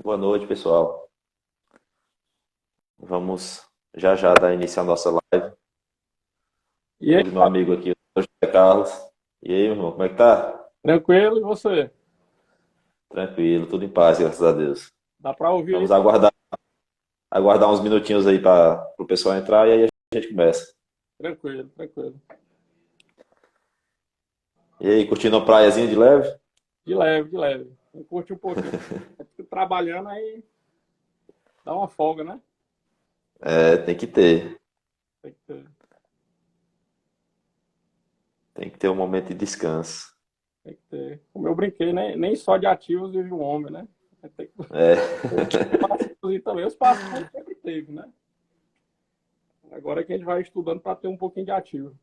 Boa noite, pessoal. Vamos já já dar início à nossa live. E aí, Hoje meu amigo aqui, o José Carlos. E aí, meu irmão, como é que tá? tranquilo, e você? Tranquilo, tudo em paz, graças a Deus. Dá pra ouvir aí? Vamos aguardar uns minutinhos aí para o pessoal entrar e aí a gente começa. Tranquilo, tranquilo. E aí, curtindo a praiazinha de leve? De leve, de leve. Curte um pouquinho. Fica trabalhando aí, dá uma folga, né? É, tem que ter. Tem que ter, Tem que ter um momento de descanso. tem que ter. Como eu brinquei, né? Nem só de ativos vive o homem, né? Tem que É, ter passivos e também. Os passivos sempre teve, né? Agora é que a gente vai estudando para ter um pouquinho de ativo.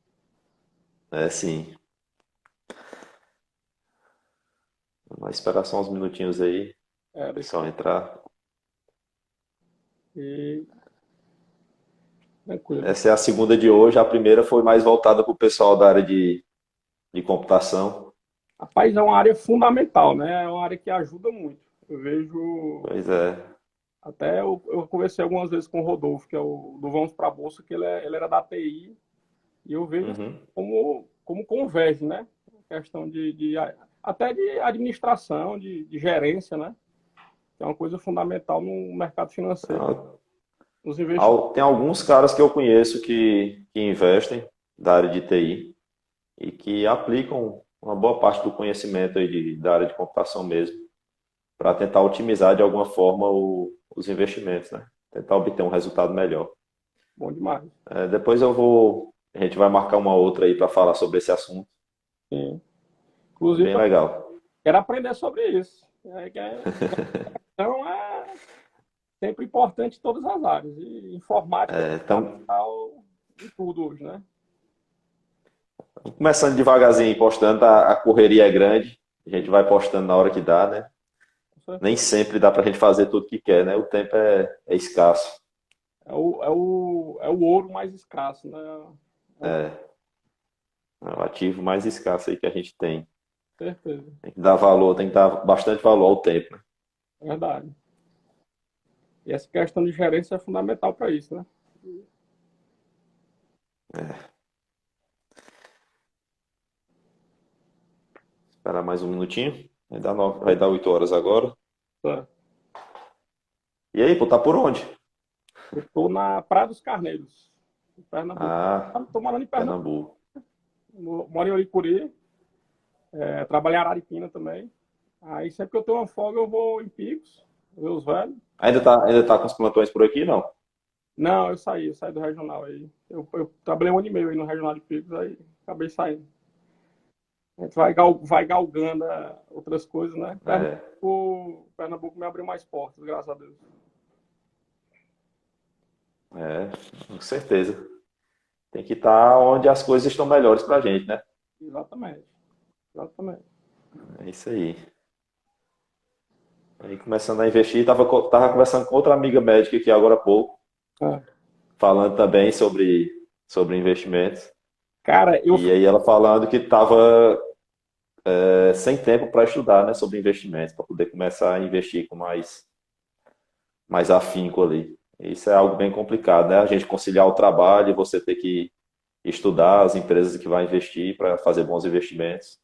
é sim. Vamos esperar só uns minutinhos aí, É, o deixa pessoal entrar. e tranquilo. Essa é a segunda de hoje. A primeira foi mais voltada para o pessoal da área de computação. Rapaz, é uma área fundamental, né? É uma área que ajuda muito. Eu vejo. Pois é. Até eu conversei algumas vezes com o Rodolfo, que é o do Vamos para a Bolsa, que ele era da TI, e eu vejo assim, Uhum. como converge, né? A questão até de administração, de gerência, né? Que é uma coisa fundamental no mercado financeiro, nos investimentos. Tem alguns caras que eu conheço que investem da área de TI e que aplicam uma boa parte do conhecimento aí da área de computação mesmo para tentar otimizar de alguma forma os investimentos, né? Tentar obter um resultado melhor. Bom demais. Depois a gente vai marcar uma outra aí para falar sobre esse assunto. Sim. É Inclusive, bem eu legal. quero aprender sobre isso. Então, é sempre importante em todas as áreas. E informática é Estamos fundamental em tudo hoje, né? começando devagarzinho, postando, a correria é grande. A gente vai postando na hora que dá, né? Com Nem certeza. sempre dá para a gente fazer tudo que quer, né? O tempo é escasso. É o ouro mais escasso, né? É o, É o ativo mais escasso aí que a gente tem. certeza. Tem que dar valor, tem que dar bastante valor ao tempo, né? É verdade. E essa questão de gerência é fundamental para isso, né? Esperar mais um minutinho. Vai dar 8 horas agora. Tá. E aí, pô, tá por onde? Eu estou na Praia dos Carneiros, em Pernambuco. Ah, Estou morando em Pernambuco, Pernambuco. moro em Oricuri, trabalho em Araripina também. Aí sempre que eu tenho uma folga eu vou em Picos, ver os velhos. Ainda tá com os plantões por aqui, não? Não, eu saí do regional aí. Eu trabalhei 1 ano e meio aí no regional de Picos, aí acabei saindo. A gente vai galgando outras coisas, né? É, Pernambuco me abriu mais portas, graças a Deus. com certeza. Tem que estar onde as coisas estão melhores pra gente, né? Exatamente, exatamente. É isso aí. Aí começando a investir, tava conversando com outra amiga médica aqui agora há pouco, É. falando também sobre investimentos. Cara, E aí ela falando que estava sem tempo para estudar, né, sobre investimentos, para poder começar a investir com mais afinco ali. Isso é algo bem complicado, né? A gente conciliar o trabalho e você ter que estudar as empresas que vai investir para fazer bons investimentos.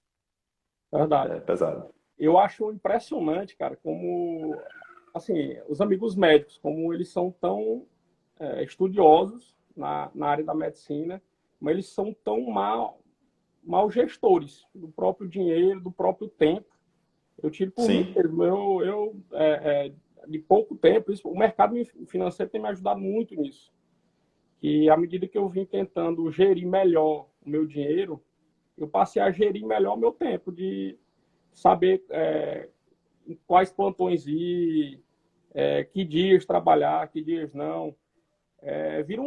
verdade. É pesado. Eu acho impressionante, cara, como assim, os amigos médicos, como eles são tão estudiosos na área da medicina, mas eles são tão mal gestores do próprio dinheiro, do próprio tempo. Eu tiro por mim Sim, mesmo. De pouco tempo, o mercado financeiro tem me ajudado muito nisso. E à medida que eu vim tentando gerir melhor o meu dinheiro, eu passei a gerir melhor o meu tempo, de saber em quais plantões ir, que dias trabalhar, que dias não. Vira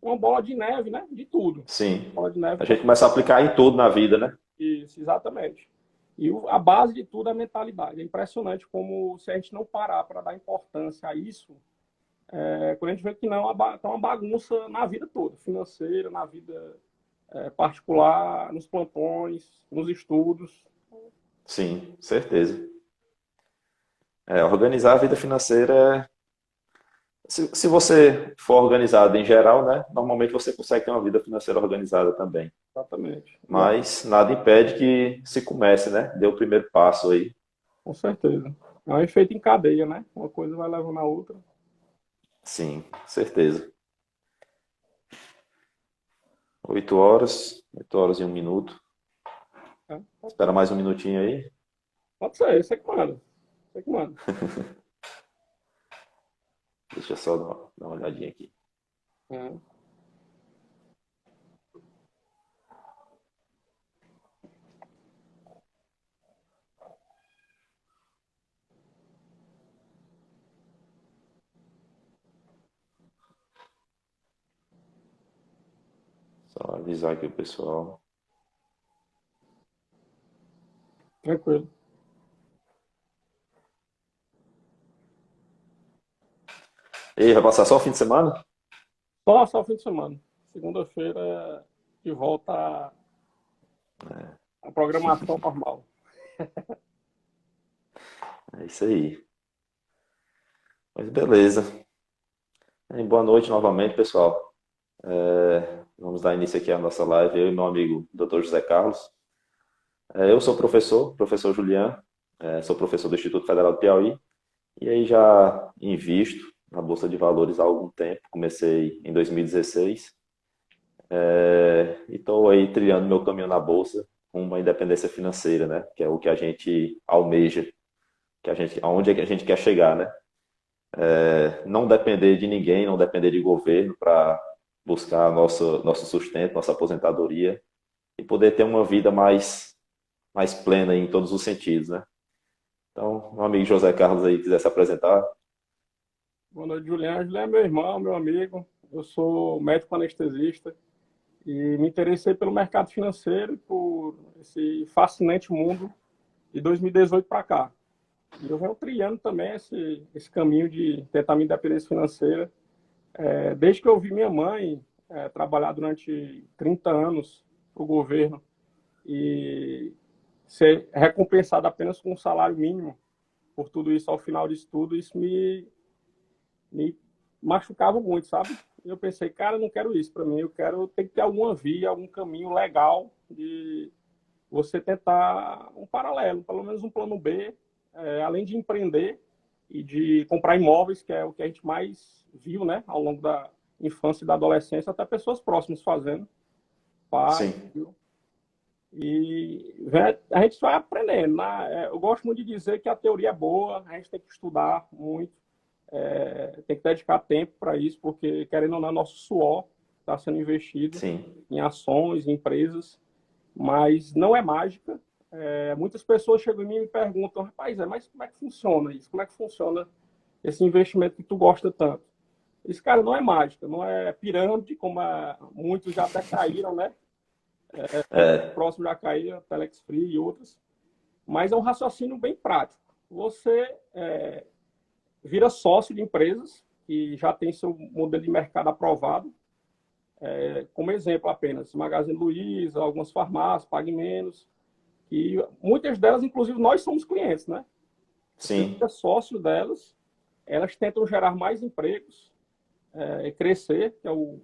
uma bola de neve, né? De tudo. sim. Bola de neve A para gente começa a aplicar em tudo na vida, né? isso, exatamente. E a base de tudo é a mentalidade. É impressionante como, se a gente não parar para dar importância a isso, quando a gente vê que não, tá uma bagunça na vida toda, financeira, na vida particular, nos plantões, nos estudos. Sim, certeza. Organizar a vida financeira, se você for organizado em geral, né, normalmente você consegue ter uma vida financeira organizada também. Exatamente. Mas nada impede que se comece, né? Dê o primeiro passo aí. Com certeza. É um efeito em cadeia, né? Uma coisa vai levando a outra. Sim, certeza. 8 horas e 1 minuto. Né? Espera mais um minutinho aí. Pode ser, você que manda. Você que manda. Deixa eu só dar uma olhadinha aqui. É. Só avisar aqui o pessoal. Tranquilo. E vai passar só o fim de semana? Só o fim de semana. Segunda-feira, de volta à programação normal. É isso aí. Mas beleza. Boa noite novamente, pessoal. Vamos dar início aqui à nossa live. Eu e meu amigo Dr. José Carlos. Eu sou professor Julián. Sou professor do Instituto Federal do Piauí. E aí já invisto na Bolsa de Valores há algum tempo. Comecei em 2016. E estou aí trilhando meu caminho na Bolsa com uma independência financeira, né? Que é o que a gente almeja, aonde é que a gente quer chegar, né? Não depender de ninguém, não depender de governo para buscar nosso sustento, nossa aposentadoria e poder ter uma vida mais plena em todos os sentidos, né? Então, meu amigo José Carlos aí quiser se apresentar. Boa noite, Juliano. Juliano é meu irmão, meu amigo. Eu sou médico anestesista e me interessei pelo mercado financeiro e por esse fascinante mundo de 2018 para cá. E eu venho trilhando também esse caminho de tentar minha independência financeira. Desde que eu vi minha mãe trabalhar durante 30 anos para o governo e ser recompensada apenas com um salário mínimo por tudo isso ao final disso tudo, isso me machucava muito, sabe? E eu pensei, cara, eu não quero isso para mim, eu quero ter que ter alguma via, algum caminho legal de você tentar um paralelo, pelo menos um plano B, além de empreender e de comprar imóveis, que é o que a gente mais viu, né, ao longo da infância e da adolescência, até pessoas próximas fazendo, pai, Sim, filho. E a gente vai aprendendo, né? Eu gosto muito de dizer que a teoria é boa, a gente tem que estudar muito, tem que dedicar tempo para isso, porque, querendo ou não, nosso suor está sendo investido sim, em ações, em empresas, mas não é mágica. Muitas pessoas chegam em mim e me perguntam, rapaz, mas como é que funciona isso? Como é que funciona esse investimento que tu gosta tanto? Esse cara não é mágica, não é pirâmide, como muitos já até caíram, né? Próximo já caíram, Telex Free e outras, mas é um raciocínio bem prático. Você vira sócio de empresas que já tem seu modelo de mercado aprovado, como exemplo apenas, Magazine Luiza, algumas farmácias, Pague Menos, e muitas delas, inclusive, nós somos clientes, né? Você sim, fica sócio delas, elas tentam gerar mais empregos, crescer, que é o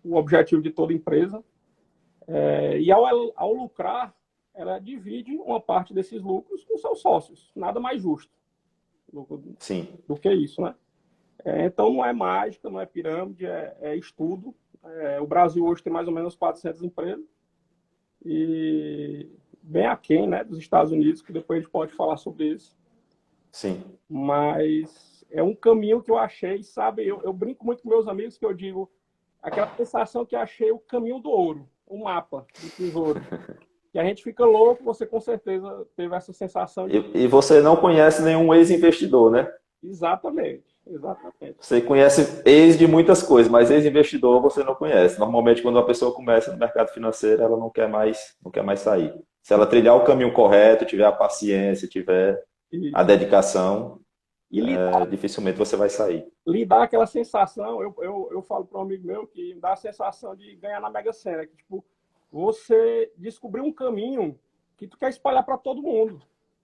objetivo de toda empresa, e ao lucrar, ela divide uma parte desses lucros com seus sócios. Nada mais justo sim, do que isso, né? Então, não é mágica, não é pirâmide, é estudo. O Brasil hoje tem mais ou menos 400 empresas e bem aquém, né, dos Estados Unidos, que depois a gente pode falar sobre isso. sim. Mas é um caminho que eu achei, sabe? Eu brinco muito com meus amigos que eu digo aquela sensação que achei o caminho do ouro, o mapa do tesouro. E a gente fica louco, você com certeza teve essa sensação de. E você não conhece nenhum ex-investidor, né? Exatamente, exatamente. Você conhece ex de muitas coisas, mas ex-investidor você não conhece. Normalmente, quando uma pessoa começa no mercado financeiro, ela não quer mais sair. Se ela trilhar o caminho correto, tiver a paciência, tiver E, a dedicação, e lidar, dificilmente você vai sair. lidar aquela sensação, eu falo para um amigo meu que dá a sensação de ganhar na Mega Sena, que tipo, você descobriu um caminho que tu quer espalhar para todo mundo.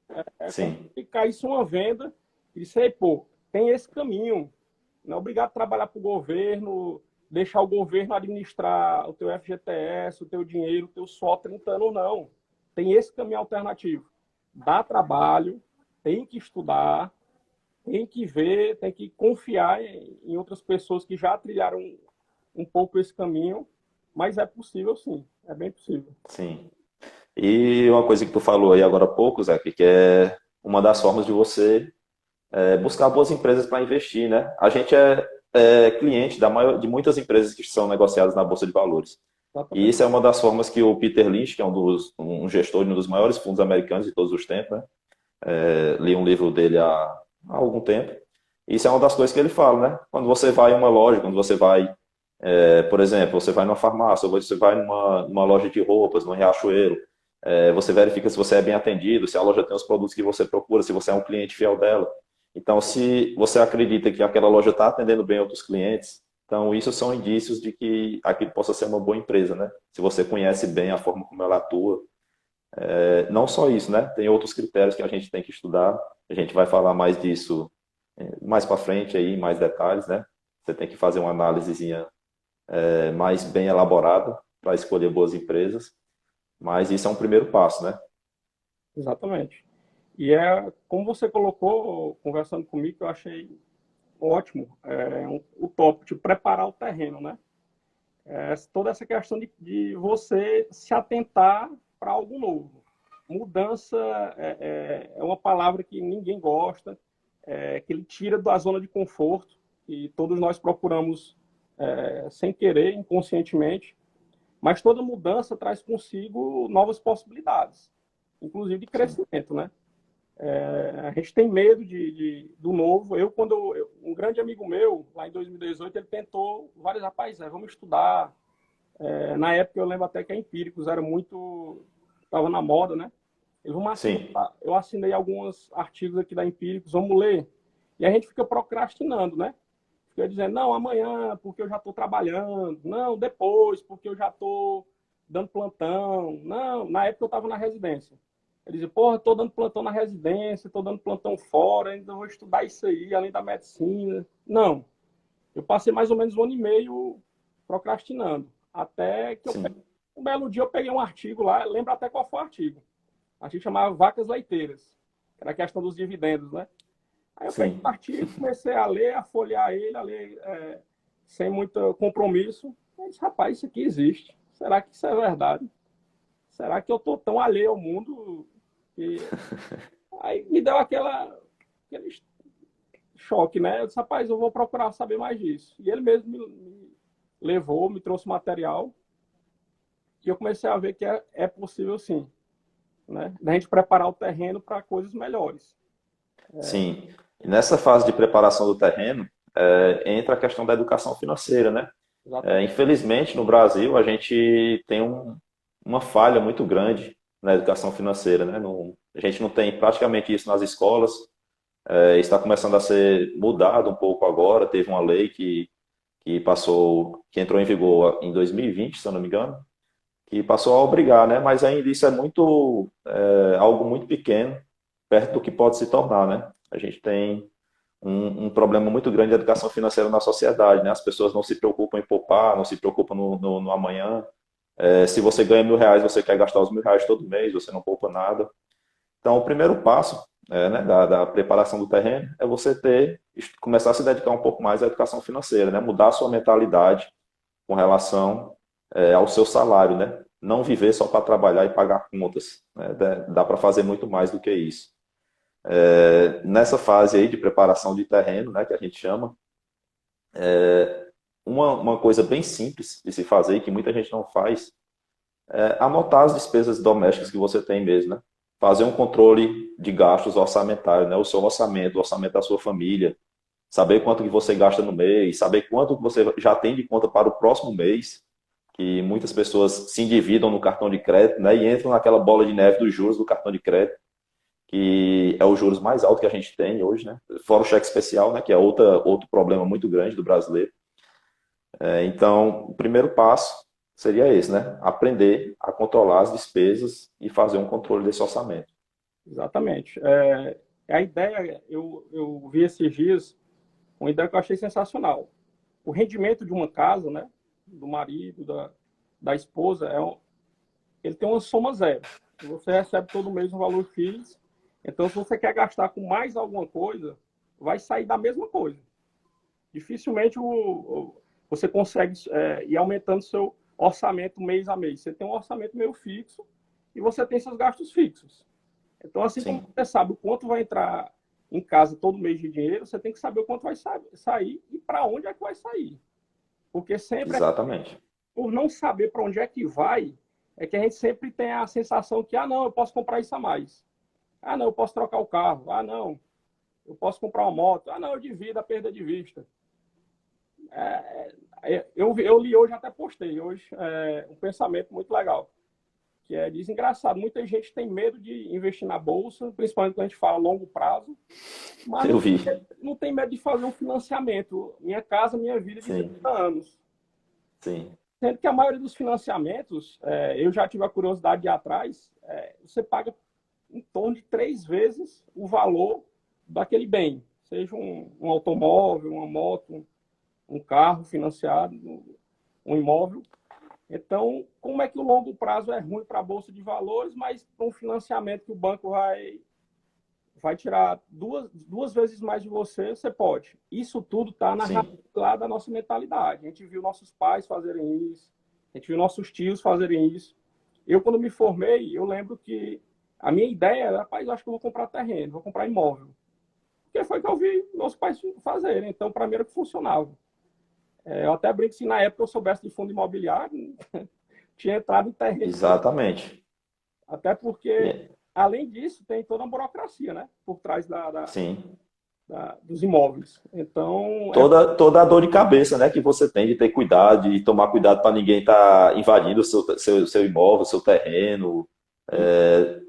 É como Sim, se caísse uma venda E disse, ei, pô, tem esse caminho. Não é obrigado a trabalhar para o governo, deixar o governo administrar o teu FGTS, o teu dinheiro, o teu só 30 anos, não. Tem esse caminho alternativo. Dá trabalho, tem que estudar, tem que ver, tem que confiar em outras pessoas que já trilharam um pouco esse caminho, mas é possível sim, é bem possível. Sim. E uma coisa que tu falou aí agora há pouco, Zé, que é uma das formas de você buscar boas empresas para investir, né? A gente é cliente de muitas empresas que são negociadas na Bolsa de Valores. E Exatamente. isso é uma das formas que o Peter Lynch, que é um gestor de um dos maiores fundos americanos de todos os tempos, né? Li um livro dele há algum tempo. Isso é uma das coisas que ele fala, né? Quando você vai em uma loja, quando você vai, por exemplo, você vai numa farmácia, ou você vai numa loja de roupas, no Riachuelo, você verifica se você é bem atendido, se a loja tem os produtos que você procura, se você é um cliente fiel dela. Então, se você acredita que aquela loja está atendendo bem outros clientes, então isso são indícios de que aquilo possa ser uma boa empresa, né? Se você conhece bem a forma como ela atua. Não só isso, né? Tem outros critérios que a gente tem que estudar. A gente vai falar mais disso mais para frente aí, mais detalhes, né? Você tem que fazer uma análisezinha mais bem elaborada para escolher boas empresas. Mas isso é um primeiro passo, né? Exatamente. E é como você colocou, conversando comigo, que eu achei ótimo, o tópico de preparar o terreno, né? Toda essa questão de você se atentar para algo novo. Mudança é uma palavra que ninguém gosta, que ele tira da zona de conforto, e todos nós procuramos sem querer, inconscientemente, mas toda mudança traz consigo novas possibilidades, inclusive de Sim. crescimento, né? A gente tem medo do novo. Um grande amigo meu, lá em 2018, ele tentou vários, rapazes, vamos estudar. Na época eu lembro até que a Empíricos era muito, estava na moda, né? Sim. Eu assinei alguns artigos aqui da Empíricos, vamos ler. E a gente fica procrastinando, né? Fica dizendo, não, amanhã, porque eu já estou trabalhando. Não, depois, porque eu já estou dando plantão. Não, na época eu estava na residência. Ele dizia, porra, estou dando plantão na residência, estou dando plantão fora, ainda vou estudar isso aí, além da medicina. Não, eu passei mais ou menos um ano e meio procrastinando. Até que Sim. um belo dia eu peguei um artigo lá, lembro até qual foi o artigo. A gente chamava Vacas Leiteiras, que era a questão dos dividendos, né? Aí eu peguei o Sim. artigo, comecei a ler, a folhear ele, a ler sem muito compromisso. Eu disse, rapaz, isso aqui existe. Será que isso é verdade? Será que eu estou tão alheio ao mundo? Que... Aí me deu aquele choque, né? Eu disse, rapaz, eu vou procurar saber mais disso. E ele mesmo me levou, me trouxe material, e eu comecei a ver que é possível sim, né? Da gente preparar o terreno para coisas melhores. Sim. E nessa fase de preparação do terreno, entra a questão da educação financeira, né? Exatamente. Infelizmente, no Brasil, a gente tem uma falha muito grande na educação financeira, né? A gente não tem praticamente isso nas escolas. Está começando a ser mudado um pouco agora. Teve uma lei que passou, que entrou em vigor em 2020, se eu não me engano, que passou a obrigar, né? Mas ainda isso é algo muito pequeno perto do que pode se tornar, né? A gente tem um problema muito grande de educação financeira na sociedade, né? As pessoas não se preocupam em poupar, não se preocupam no amanhã. Se você ganha R$ 1.000, você quer gastar os R$ 1.000 todo mês, você não poupa nada. Então, o primeiro passo, né, da preparação do terreno é você começar a se dedicar um pouco mais à educação financeira, né? Mudar a sua mentalidade com relação ao seu salário, né? Não viver só para trabalhar e pagar contas, né? Dá para fazer muito mais do que isso. Nessa fase aí de preparação de terreno, né, que a gente chama, uma coisa bem simples de se fazer, que muita gente não faz, anotar as despesas domésticas que você tem mesmo, né? Fazer um controle de gastos orçamentários, né? O seu orçamento, o orçamento da sua família, saber quanto que você gasta no mês, saber quanto que você já tem de conta para o próximo mês, que muitas pessoas se endividam no cartão de crédito, né? E entram naquela bola de neve dos juros do cartão de crédito, que é os juros mais alto que a gente tem hoje, né? Fora o cheque especial, né? Que é outro problema muito grande do brasileiro. Então, o primeiro passo seria esse, né? Aprender a controlar as despesas e fazer um controle desse orçamento. Exatamente. A ideia, eu vi esses dias, uma ideia que eu achei sensacional. O rendimento de uma casa, né, do marido, da esposa, ele tem uma soma zero. Você recebe todo mês um valor X, então se você quer gastar com mais alguma coisa, vai sair da mesma coisa. Dificilmente você consegue ir aumentando seu orçamento mês a mês. Você tem um orçamento meio fixo e você tem seus gastos fixos. Então, assim como Sim, você sabe o quanto vai entrar em casa todo mês de dinheiro, você tem que saber o quanto vai sair e para onde é que vai sair. Porque sempre, exatamente. por não saber para onde é que vai, é que a gente sempre tem a sensação que, ah, não, eu posso comprar isso a mais. Ah, não, eu posso trocar o carro. Ah, não, eu posso comprar uma moto. Ah, não, eu divido a perda de vista. Eu li hoje, até postei hoje, um pensamento muito legal, que é desengraçado. Muita gente tem medo de investir na bolsa, principalmente quando a gente fala longo prazo, mas Eu vi. não tem medo de fazer um financiamento. Minha casa, minha vida de Sim, 30 anos. sim, Sendo que a maioria dos financiamentos, eu já tive a curiosidade de ir atrás, você paga em torno de 3 vezes o valor daquele bem. Seja um automóvel, uma moto, um carro financiado, um imóvel. Então, como é que o longo prazo é ruim para a Bolsa de Valores, mas para um financiamento que o banco vai tirar duas vezes mais de você, você pode. Isso tudo está na raiz sim, lá da nossa mentalidade. A gente viu nossos pais fazerem isso, a gente viu nossos tios fazerem isso. Eu, quando me formei, eu lembro que a minha ideia era, rapaz, eu acho que eu vou comprar terreno, vou comprar imóvel. Porque foi o que eu vi meus pais fazerem. Então, para mim, era o que funcionava. Eu até brinco que se na época eu soubesse de fundo imobiliário, tinha entrado em terreno. exatamente. Até porque, E- além disso, tem toda uma burocracia, né? Por trás Sim. dos imóveis. Então, Toda a dor de cabeça, né, que você tem de ter cuidado, de tomar cuidado para ninguém estar invadindo o seu imóvel, o seu terreno,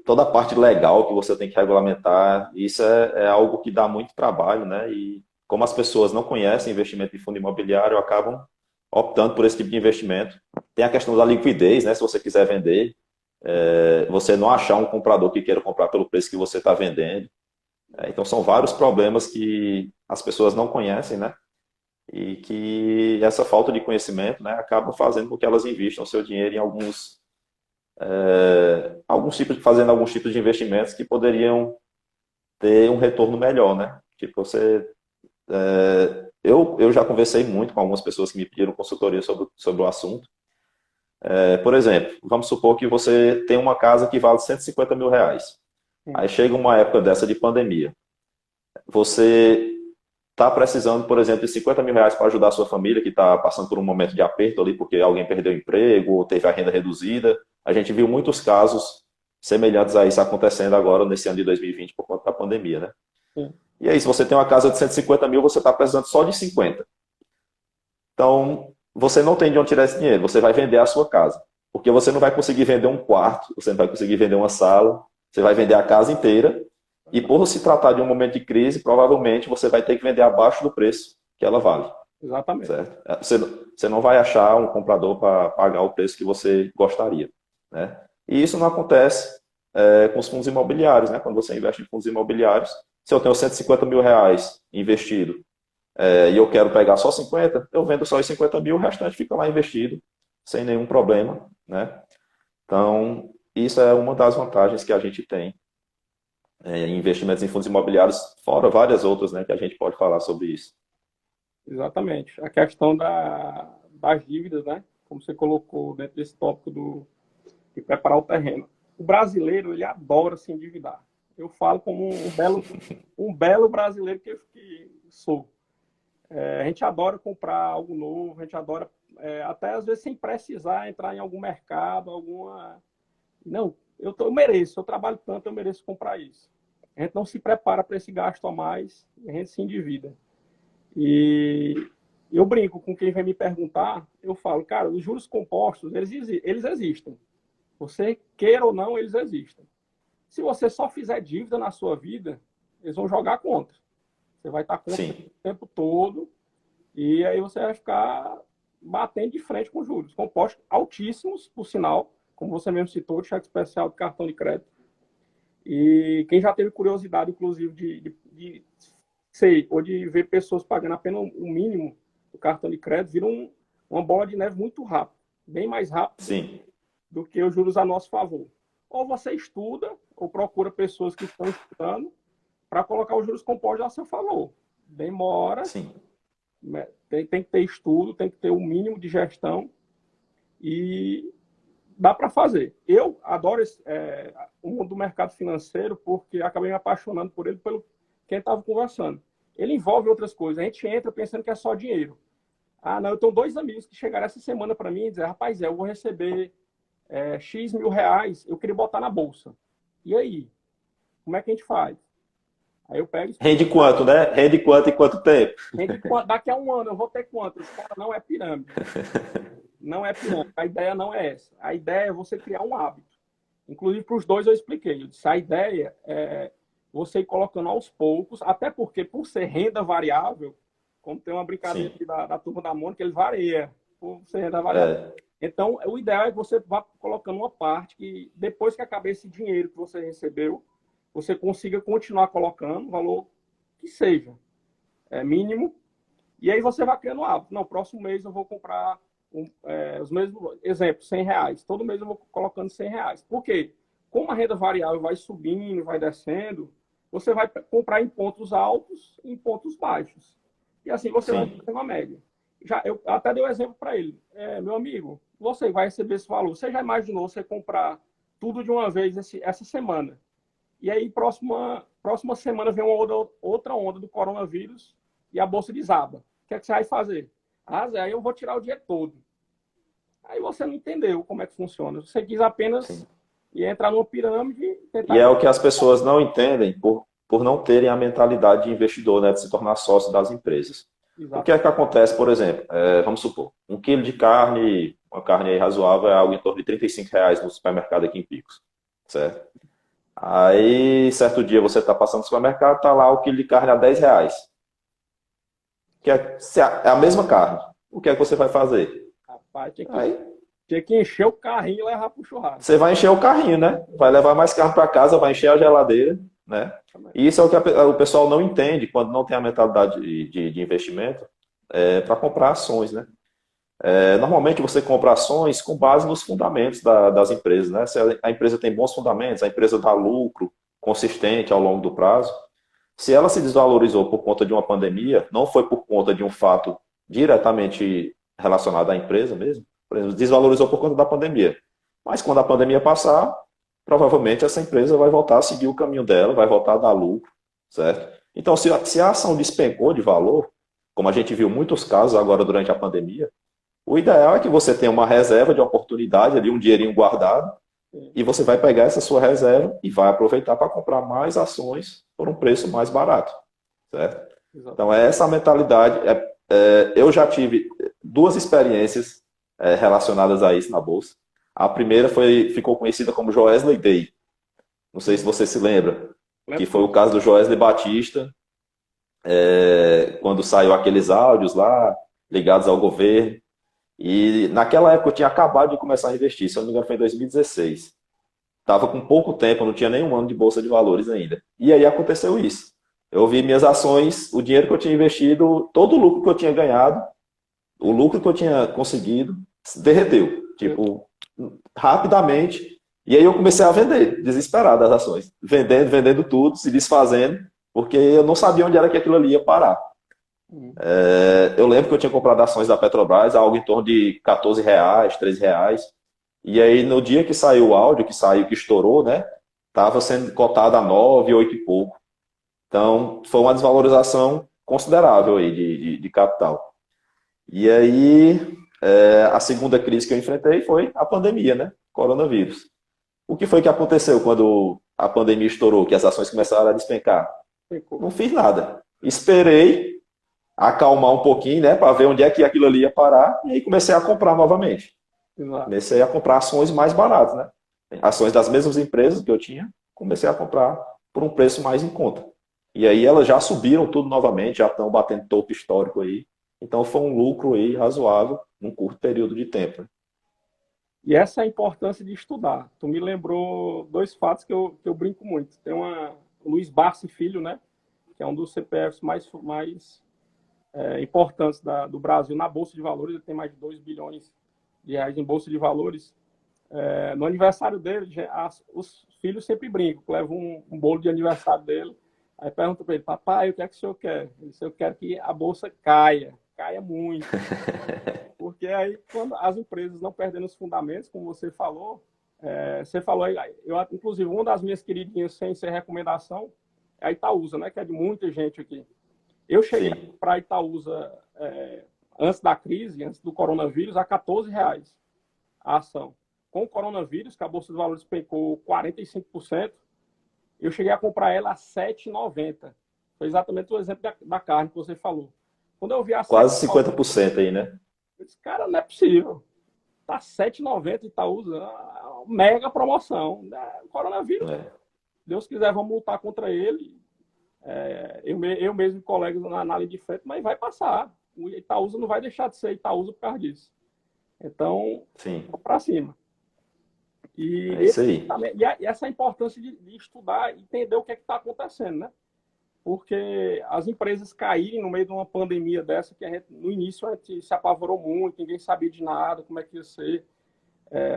toda a parte legal que você tem que regulamentar, isso é algo que dá muito trabalho, né? E como as pessoas não conhecem investimento em fundo imobiliário, acabam optando por esse tipo de investimento. Tem a questão da liquidez, né? Se você quiser vender, você não achar um comprador que queira comprar pelo preço que você está vendendo. Então são vários problemas que as pessoas não conhecem, né? E que essa falta de conhecimento, né, acaba fazendo com que elas investam o seu dinheiro em fazendo alguns tipos de investimentos que poderiam ter um retorno melhor, né? Tipo, eu já conversei muito com algumas pessoas que me pediram consultoria sobre o assunto. Por exemplo, vamos supor que você tem uma casa que vale 150 mil reais. Aí chega uma época dessa de pandemia. Você está precisando, por exemplo, de 50 mil reais para ajudar a sua família, que está passando por um momento de aperto ali, porque alguém perdeu o emprego ou teve a renda reduzida. A gente viu muitos casos semelhantes a isso acontecendo agora nesse ano de 2020 por conta da pandemia, né? sim, E aí, se você tem uma casa de 150 mil, você está precisando só de 50. Então, você não tem de onde tirar esse dinheiro, você vai vender a sua casa. Porque você não vai conseguir vender um quarto, você não vai conseguir vender uma sala, você vai vender a casa inteira. E por se tratar de um momento de crise, provavelmente você vai ter que vender abaixo do preço que ela vale, exatamente. certo? Você não vai achar um comprador para pagar o preço que você gostaria, né? E isso não acontece com os fundos imobiliários, né? Quando você investe em fundos imobiliários, se eu tenho 150 mil reais investido e eu quero pegar só 50, eu vendo só os 50 mil, o restante fica lá investido, sem nenhum problema, né? Então, isso é uma das vantagens que a gente tem em investimentos em fundos imobiliários, fora várias outras, né, que a gente pode falar sobre isso. Exatamente. A questão das dívidas, né? Como você colocou dentro desse tópico de preparar o terreno. O brasileiro, ele adora se endividar. Eu falo como um belo brasileiro que sou. A gente adora comprar algo novo, a gente adora, até às vezes sem precisar entrar em algum mercado, alguma. Não, eu mereço, eu trabalho tanto, eu mereço comprar isso. A gente não se prepara para esse gasto a mais, a gente se endivida. E eu brinco com quem vem me perguntar, eu falo, cara, os juros compostos, eles existem. Você queira ou não, eles existem. Se você só fizer dívida na sua vida, eles vão jogar contra. Você vai estar contra o Sim, tempo todo e aí você vai ficar batendo de frente com juros. Compostos altíssimos, por sinal, como você mesmo citou, de cheque especial de cartão de crédito. E quem já teve curiosidade, inclusive, de sei, ou de ver pessoas pagando apenas o mínimo do cartão de crédito, vira uma bola de neve muito rápido, bem mais rápido Sim, do que os juros a nosso favor. Ou você estuda, ou procura pessoas que estão estudando para colocar os juros compostos a seu favor. Demora, sim. né? Tem que ter estudo, tem que ter o um mínimo de gestão e dá para fazer. Eu adoro o mundo do mercado financeiro porque acabei me apaixonando por ele, pelo quem estava conversando. Ele envolve outras coisas. A gente entra pensando que é só dinheiro. Ah, não, eu tenho 2 amigos que chegaram essa semana para mim e dizer, rapaz, eu vou receber X mil reais, eu queria botar na bolsa. E aí? Como é que a gente faz? Aí eu pego e explico. Rende quanto, né? Rende quanto em quanto tempo? Daqui a um ano eu vou ter quanto? Esse cara não é pirâmide. Não é pirâmide. A ideia não é essa. A ideia é você criar um hábito. Inclusive, para os dois eu expliquei. Eu disse, a ideia é você ir colocando aos poucos, até porque, por ser renda variável, como tem uma brincadeira Sim. aqui da turma da Mônica, ele varia, por ser renda variável. É, Então, o ideal é que você vá colocando uma parte que, depois que acabar esse dinheiro que você recebeu, você consiga continuar colocando o valor que seja, mínimo, e aí você vai criando um hábito. Não, próximo mês eu vou comprar os mesmos exemplos, R$ 100. Todo mês eu vou colocando R$ 100. Por quê? Como a renda variável vai subindo, vai descendo, você vai comprar em pontos altos e em pontos baixos. E assim você vai sim, fazer uma média. Eu até dei um exemplo para ele. Meu amigo, você vai receber esse valor. Você já imaginou você comprar tudo de uma vez essa semana? E aí, próxima semana vem outra onda do coronavírus e a bolsa desaba. O que é que você vai fazer? Ah, Zé, aí eu vou tirar o dia todo. Aí você não entendeu como é que funciona. Você quis apenas sim. entrar numa pirâmide e E tentar é ganhar. o que as pessoas não entendem por não terem a mentalidade de investidor, né, de se tornar sócio das empresas. O que é que Exatamente. acontece, por exemplo? Vamos supor, 1 quilo de carne, uma carne aí razoável, é algo em torno de R$ 35 no supermercado aqui em Picos, certo? Aí, certo dia, você está passando no supermercado, está lá o quilo de carne a R$ 10. É a mesma carne. O que é que você vai fazer? Rapaz, Aí tinha que encher o carrinho e levar para o churrasco. você vai encher o carrinho, né? Vai levar mais carne para casa, vai encher a geladeira, né? E isso é o que o pessoal não entende quando não tem a mentalidade de investimento para comprar ações, né? Normalmente você compra ações com base nos fundamentos das empresas, né? Se a empresa tem bons fundamentos, a empresa dá lucro consistente ao longo do prazo. Se ela se desvalorizou por conta de uma pandemia, não foi por conta de um fato diretamente relacionado à empresa mesmo, por exemplo, desvalorizou por conta da pandemia. Mas quando a pandemia passar, provavelmente essa empresa vai voltar a seguir o caminho dela, vai voltar a dar lucro, certo? Então, se a ação despencou de valor, como a gente viu muitos casos agora durante a pandemia, o ideal é que você tenha uma reserva de oportunidade ali, um dinheirinho guardado, e você vai pegar essa sua reserva e vai aproveitar para comprar mais ações por um preço mais barato, certo? Então, Exatamente. é essa a mentalidade. Eu já tive duas experiências relacionadas a isso na Bolsa. A primeira ficou conhecida como Joesley Day. Não sei se você se lembra, que Lembro foi o sim. caso do Joesley Batista, quando saiu aqueles áudios lá ligados ao governo. E naquela época eu tinha acabado de começar a investir, se eu não me engano foi em 2016. Estava com pouco tempo, não tinha nenhum ano de bolsa de valores ainda. E aí aconteceu isso. Eu vi minhas ações, o dinheiro que eu tinha investido, todo o lucro que eu tinha ganhado, o lucro que eu tinha conseguido, derreteu. Tipo, rapidamente. E aí eu comecei a vender, desesperado as ações. Vendendo, vendendo tudo, se desfazendo, porque eu não sabia onde era que aquilo ali ia parar. Uhum. Eu lembro que eu tinha comprado ações da Petrobras, algo em torno de R$ 14, R$ 13. E aí, no dia que saiu o áudio, que estourou, né? Estava sendo cotado a 9, 8 e pouco. Então, foi uma desvalorização considerável aí de capital. E aí, a segunda crise que eu enfrentei foi a pandemia, né? Coronavírus. O que foi que aconteceu quando a pandemia estourou, que as ações começaram a despencar? Ficou. Não fiz nada. Esperei acalmar um pouquinho, né? Para ver onde é que aquilo ali ia parar. E aí comecei a comprar novamente. Exato. Comecei a comprar ações mais baratas, né? Ações das mesmas empresas que eu tinha, comecei a comprar por um preço mais em conta. E aí elas já subiram tudo novamente, já estão batendo topo histórico aí. Então foi um lucro aí razoável num curto período de tempo, né? E essa é a importância de estudar. Tu me lembrou dois fatos que eu brinco muito. Tem o Luiz Barsi Filho, né? Que é um dos CPFs mais importantes do Brasil na Bolsa de Valores. Ele tem mais de 2 bilhões de reais em Bolsa de Valores. No aniversário dele, os filhos sempre brincam, levam um bolo de aniversário dele. Aí pergunta para ele: papai, o que é que o senhor quer? Ele disse: eu quero que a bolsa caia muito. Porque aí, quando as empresas não perdendo os fundamentos, como você falou aí, inclusive, uma das minhas queridinhas, sem ser recomendação, é a Itaúsa, né? Que é de muita gente aqui. Eu cheguei Sim. para a Itaúsa antes da crise, antes do coronavírus, a R$ 14 a ação. Com o coronavírus, que a Bolsa de Valores pecou 45%, eu cheguei a comprar ela a R$ 7,90. Foi exatamente o exemplo da carne que você falou. Quando eu vi a Quase 7,90, 50% aí, né? eu disse: cara, não é possível. Tá R$ 7,90 e tá usando mega promoção. Coronavírus, É. Deus quiser, vamos lutar contra ele. Eu mesmo e colegas na linha de frente, mas vai passar. O Itaúsa não vai deixar de ser Itaúsa por causa disso. Então, Sim, vamos para cima. E, é isso aí. e essa é a importância de estudar e entender o que é que está acontecendo, né? Porque as empresas caírem no meio de uma pandemia dessa, que no início a gente se apavorou muito, ninguém sabia de nada, como é que ia ser.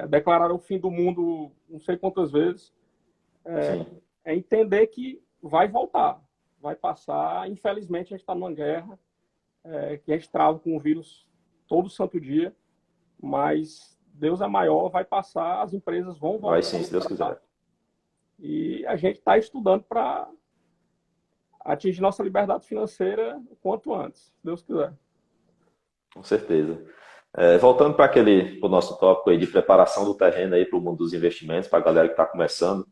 Declararam o fim do mundo não sei quantas vezes. Sim, É entender que vai voltar, vai passar. Infelizmente, a gente está numa guerra, que a gente trava com o vírus todo santo dia, mas Deus é maior, vai passar, as empresas vão vai voltar a sim, se Deus lucrar. quiser. E a gente está estudando para atingir nossa liberdade financeira o quanto antes, se Deus quiser. Com certeza. Voltando para o nosso tópico aí de preparação do terreno aí para o mundo dos investimentos, para a galera que está começando,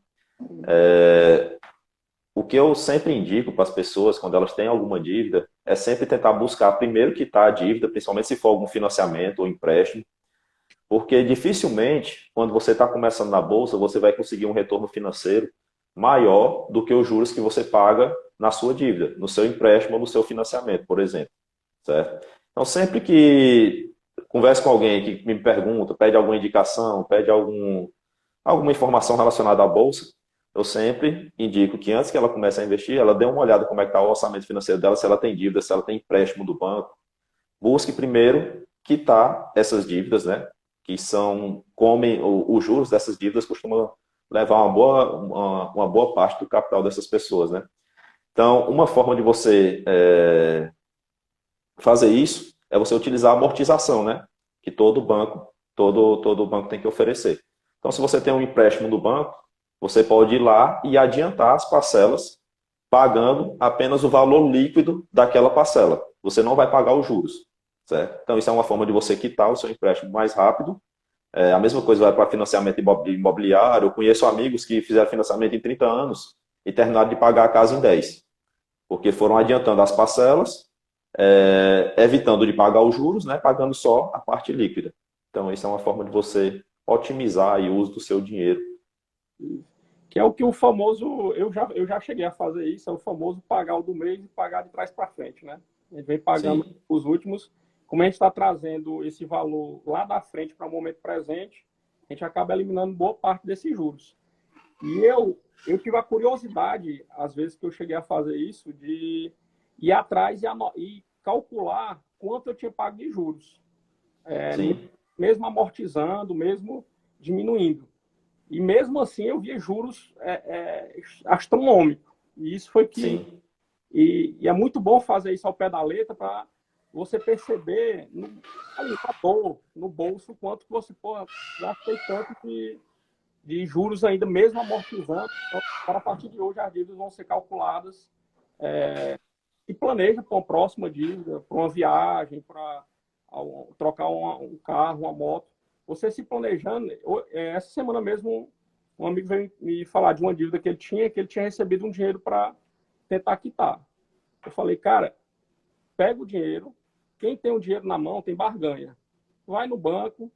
o que eu sempre indico para as pessoas quando elas têm alguma dívida é sempre tentar buscar primeiro quitar a dívida, principalmente se for algum financiamento ou empréstimo, porque dificilmente, quando você está começando na bolsa, você vai conseguir um retorno financeiro maior do que os juros que você paga na sua dívida, no seu empréstimo ou no seu financiamento, por exemplo. Certo? Então, sempre que converso com alguém que me pergunta, pede alguma indicação, pede alguma informação relacionada à bolsa, eu sempre indico que antes que ela comece a investir, ela dê uma olhada como é que está o orçamento financeiro dela, se ela tem dívida, se ela tem empréstimo do banco. Busque primeiro quitar essas dívidas, né? Que comem os juros dessas dívidas costumam levar uma boa parte do capital dessas pessoas, né? Então, uma forma de você fazer isso é você utilizar a amortização, né? Que todo banco tem que oferecer. Então, se você tem um empréstimo do banco, você pode ir lá e adiantar as parcelas, pagando apenas o valor líquido daquela parcela. Você não vai pagar os juros, certo? Então, isso é uma forma de você quitar o seu empréstimo mais rápido. A mesma coisa vai para financiamento imobiliário. Eu conheço amigos que fizeram financiamento em 30 anos e terminaram de pagar a casa em 10, porque foram adiantando as parcelas, evitando de pagar os juros, né, pagando só a parte líquida. Então, isso é uma forma de você otimizar o uso do seu dinheiro. Que é o que o famoso, eu já cheguei a fazer isso, é o famoso pagar o do mês e pagar de trás para frente, né? A gente vem pagando Sim, os últimos, como a gente está trazendo esse valor lá da frente para o momento presente, a gente acaba eliminando boa parte desses juros. E eu tive a curiosidade, às vezes que eu cheguei a fazer isso, de ir atrás e calcular quanto eu tinha pago de juros, é, sim, mesmo amortizando, mesmo diminuindo. E mesmo assim eu via juros astronômicos. E isso foi que. sim, E é muito bom fazer isso ao pé da letra para você perceber ali, na dor, no bolso, quanto que você gastei tanto de juros ainda, mesmo amortizando. Então, para a partir de hoje, as dívidas vão ser calculadas e planeja para uma próxima dívida, para uma viagem, para trocar um carro, uma moto. Você se planejando. Essa semana mesmo, um amigo veio me falar de uma dívida que ele tinha recebido um dinheiro para tentar quitar. Eu falei: cara, pega o dinheiro, quem tem o dinheiro na mão tem barganha. Vai no banco,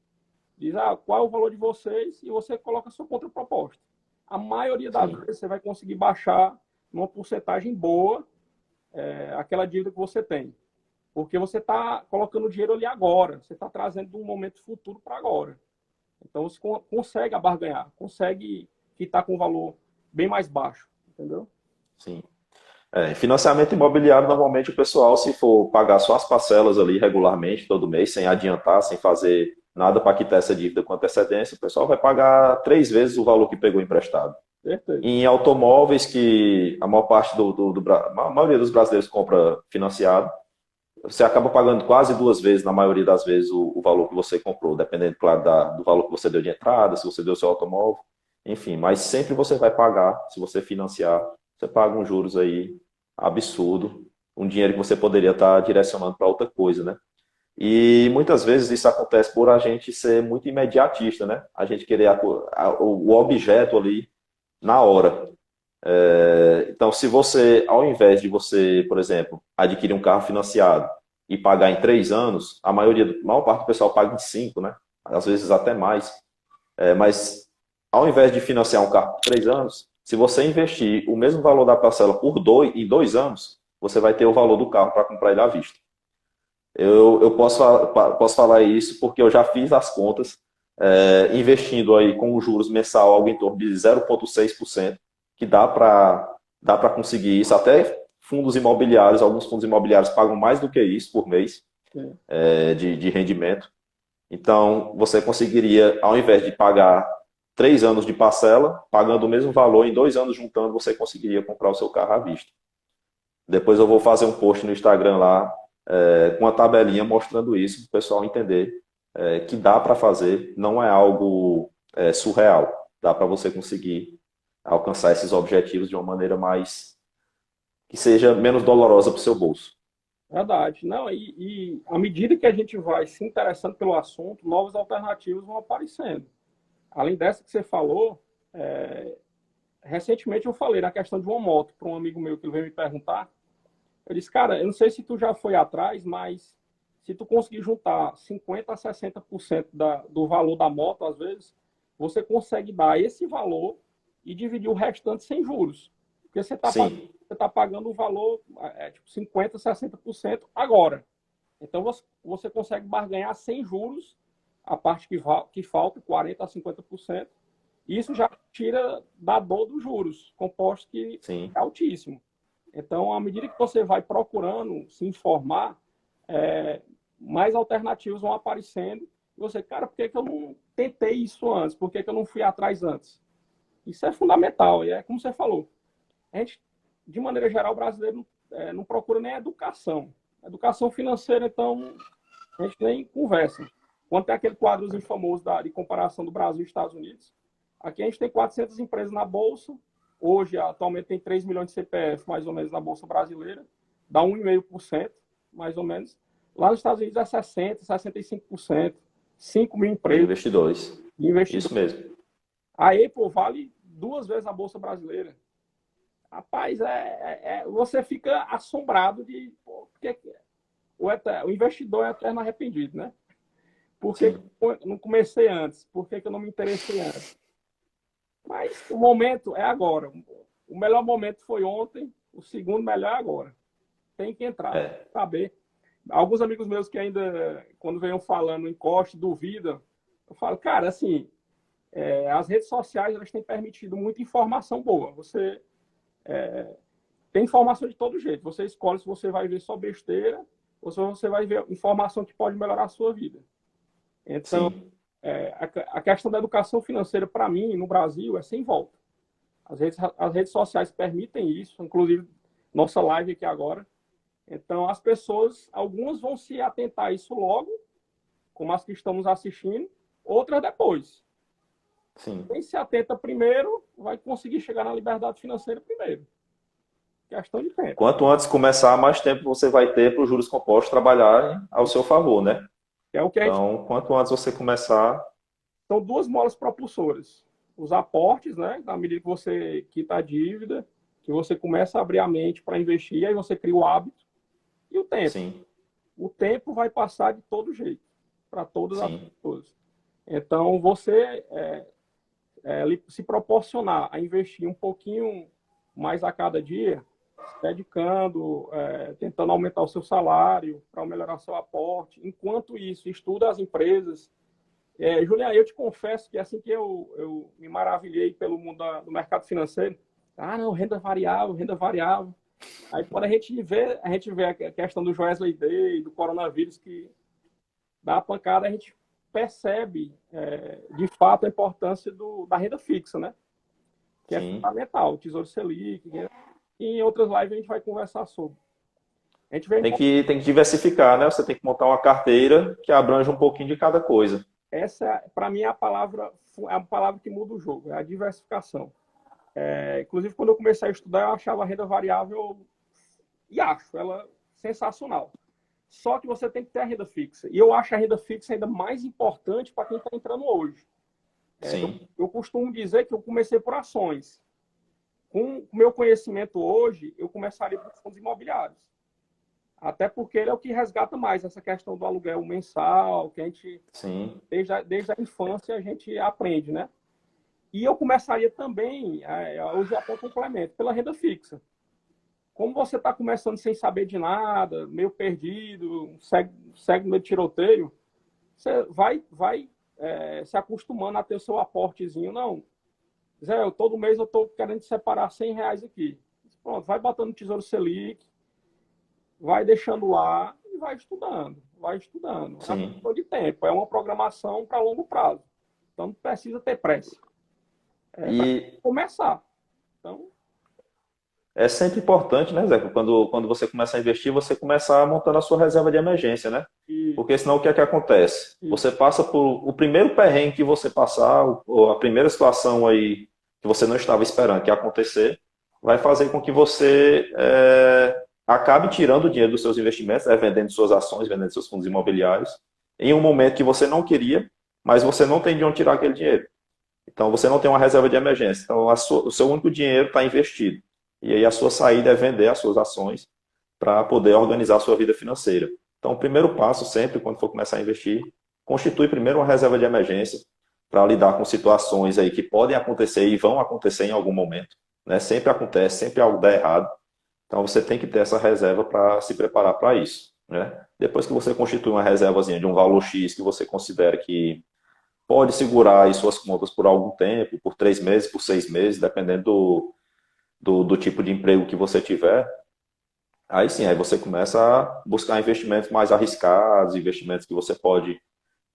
diz qual é o valor de vocês e você coloca a sua contraproposta. A maioria das sim, vezes você vai conseguir baixar uma porcentagem boa aquela dívida que você tem. Porque você está colocando o dinheiro ali agora, você está trazendo de um momento futuro para agora. Então, você consegue abarganhar, consegue quitar com um valor bem mais baixo, entendeu? Sim. Financiamento imobiliário, normalmente o pessoal, se for pagar só as parcelas ali regularmente, todo mês, sem adiantar, sem fazer nada para quitar essa dívida com antecedência, o pessoal vai pagar 3 vezes o valor que pegou emprestado. Perfeito. Em automóveis, que a maior parte a maioria dos brasileiros compra financiado, você acaba pagando quase 2 vezes, na maioria das vezes, o valor que você comprou, dependendo, claro, do valor que você deu de entrada, se você deu seu automóvel, enfim. Mas sempre você vai pagar, se você financiar, você paga uns juros aí absurdo, um dinheiro que você poderia estar direcionando para outra coisa, né? E muitas vezes isso acontece por a gente ser muito imediatista, né? A gente querer o objeto ali na hora. Então, se você, ao invés de você, por exemplo, adquirir um carro financiado e pagar em 3 anos, a maior parte do pessoal paga em 5, né? Às vezes até mais. Mas, ao invés de financiar um carro por 3 anos, se você investir o mesmo valor da parcela em 2 anos, você vai ter o valor do carro para comprar ele à vista. Eu posso falar isso porque eu já fiz as contas, investindo aí com os juros mensal algo em torno de 0,6%, que dá para conseguir isso. Até fundos imobiliários, alguns fundos imobiliários pagam mais do que isso por mês, Sim. de rendimento. Então, você conseguiria, ao invés de pagar 3 anos de parcela, pagando o mesmo valor, em 2 anos juntando, você conseguiria comprar o seu carro à vista. Depois eu vou fazer um post no Instagram lá, com uma tabelinha mostrando isso, para o pessoal entender que dá para fazer, não é algo surreal. Dá para você conseguir alcançar esses objetivos de uma maneira mais que seja menos dolorosa para o seu bolso. Verdade. Não, e à medida que a gente vai se interessando pelo assunto, novas alternativas vão aparecendo. Além dessa que você falou, recentemente eu falei na questão de uma moto para um amigo meu que ele veio me perguntar. Eu disse, cara, eu não sei se tu já foi atrás, mas se tu conseguir juntar 50 a 60% do valor da moto, às vezes, você consegue dar esse valor e dividir o restante sem juros. Porque Sim, você tá pagando o valor, tipo 50, 60% agora. Então você consegue barganhar sem juros a parte que falta, 40 a 50%. E isso já tira da dor dos juros, composto que sim, é altíssimo. Então, à medida que você vai procurando se informar, é, mais alternativas vão aparecendo. E você, cara, por que eu não tentei isso antes? Por que eu não fui atrás antes? Isso é fundamental. E é como você falou. A gente, de maneira geral, o brasileiro não procura nem educação. Educação financeira, então, a gente nem conversa. Quando tem aquele quadrozinho famoso de comparação do Brasil e Estados Unidos, aqui a gente tem 400 empresas na Bolsa. Hoje, atualmente, tem 3 milhões de CPF, mais ou menos, na Bolsa Brasileira. Dá 1,5%, mais ou menos. Lá nos Estados Unidos é 60%, 65%. 5 mil de empresas investidores. de investidores. Isso mesmo. A Apple vale 2 vezes a Bolsa Brasileira. Rapaz, você fica assombrado de porque o investidor é eterno arrependido, né? Por que Sim, eu não comecei antes? Por que eu não me interessei antes? Mas o momento é agora. O melhor momento foi ontem, o segundo melhor é agora. Tem que entrar, é, saber. Alguns amigos meus que ainda, quando venham falando em corte, duvidam, eu falo, cara, assim, as redes sociais elas têm permitido muita informação boa. Você tem informação de todo jeito. Você escolhe se você vai ver só besteira ou se você vai ver informação que pode melhorar a sua vida. Então, sim, a questão da educação financeira, para mim, no Brasil, é sem volta. As redes sociais permitem isso, inclusive nossa live aqui agora. Então, as pessoas, algumas vão se atentar a isso logo, como as que estamos assistindo, outras depois. sim. Quem se atenta primeiro vai conseguir chegar na liberdade financeira primeiro. Questão de tempo. Quanto antes começar, mais tempo você vai ter para os juros compostos trabalharem ao seu favor, né? É o que a gente. Então, quanto antes você começar, São duas molas propulsoras. Os aportes, né? Na medida que você quita a dívida, que você começa a abrir a mente para investir, aí você cria o hábito. E o tempo. sim, O tempo vai passar de todo jeito, para todas as sim, pessoas. Então, você se proporcionar a investir um pouquinho mais a cada dia, se dedicando, tentando aumentar o seu salário para melhorar seu aporte. Enquanto isso, estuda as empresas, Juliano, eu te confesso que assim que eu me maravilhei pelo mundo do mercado financeiro, não, renda variável, renda variável. Aí quando a gente vê a questão do Joesley Day, do coronavírus, que dá a pancada, a gente percebe, de fato, a importância da renda fixa, né? Que é Sim. fundamental, o Tesouro Selic, e em outras lives a gente vai conversar sobre. A gente vê, Tem que diversificar, né? Você tem que montar uma carteira que abrange um pouquinho de cada coisa. essa, para mim, é a palavra que muda o jogo, é a diversificação. Inclusive, quando eu comecei a estudar, eu achava a renda variável, e acho ela sensacional. Só que você tem que ter a renda fixa. E eu acho a renda fixa ainda mais importante para quem está entrando hoje. Sim, Eu costumo dizer que eu comecei por ações. Com o meu conhecimento hoje, eu começaria por fundos imobiliários. Até porque ele é o que resgata mais essa questão do aluguel mensal, que a gente, sim, desde a infância, a gente aprende, né? E eu começaria também, hoje até complemento, pela renda fixa. Como você está começando sem saber de nada, meio perdido, segue no meio de tiroteio, você vai se acostumando a ter o seu aportezinho. Não, Zé, todo mês eu estou querendo separar R$ 100 aqui. Pronto, vai botando no Tesouro Selic, vai deixando lá e vai estudando, vai estudando. É uma sim. questão de tempo, é uma programação para longo prazo. Então não precisa ter pressa. Para E começar. Então, é sempre importante, né, Zé? Quando você começa a investir, você começa montando a sua reserva de emergência, né? e, Porque senão o que é que acontece? e, Você passa por o primeiro perrengue que você passar, ou a primeira situação aí que você não estava esperando que ia acontecer, vai fazer com que você acabe tirando o dinheiro dos seus investimentos, né, vendendo suas ações, vendendo seus fundos imobiliários, em um momento que você não queria, mas você não tem de onde tirar aquele dinheiro. Então você não tem uma reserva de emergência. Então o seu único dinheiro está investido. E aí a sua saída é vender as suas ações para poder organizar a sua vida financeira. Então o primeiro passo sempre, quando for começar a investir, constitui primeiro uma reserva de emergência para lidar com situações aí que podem acontecer e vão acontecer em algum momento. Né? Sempre acontece, sempre algo dá errado. Então você tem que ter essa reserva para se preparar para isso. Né? Depois que você constitui uma reservazinha de um valor X que você considera que pode segurar aí suas contas por algum tempo, por 3 meses, por 6 meses, dependendo do tipo de emprego que você tiver. Aí sim, aí você começa a buscar investimentos mais arriscados, investimentos que você pode,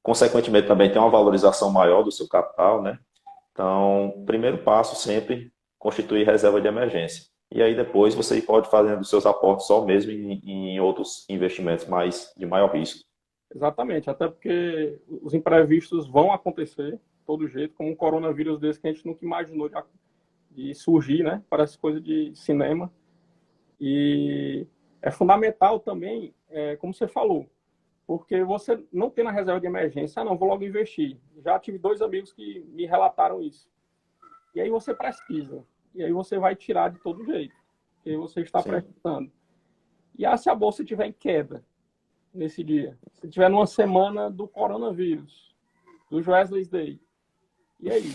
consequentemente, também ter uma valorização maior do seu capital, né? Então, primeiro passo sempre constituir reserva de emergência. E aí depois você pode fazendo os seus aportes só mesmo em outros investimentos mais de maior risco. exatamente, até porque os imprevistos vão acontecer de todo jeito, como um coronavírus desse que a gente nunca imaginou de surgir, né? Parece coisa de cinema. E é fundamental também, como você falou, porque você não tem na reserva de emergência, não, vou logo investir. Já tive 2 amigos que me relataram isso. E aí você pesquisa, e aí você vai tirar de todo jeito, porque você está Sim, precisando. E se a bolsa estiver em queda nesse dia, se estiver numa semana do coronavírus, do Joesley Day, e aí?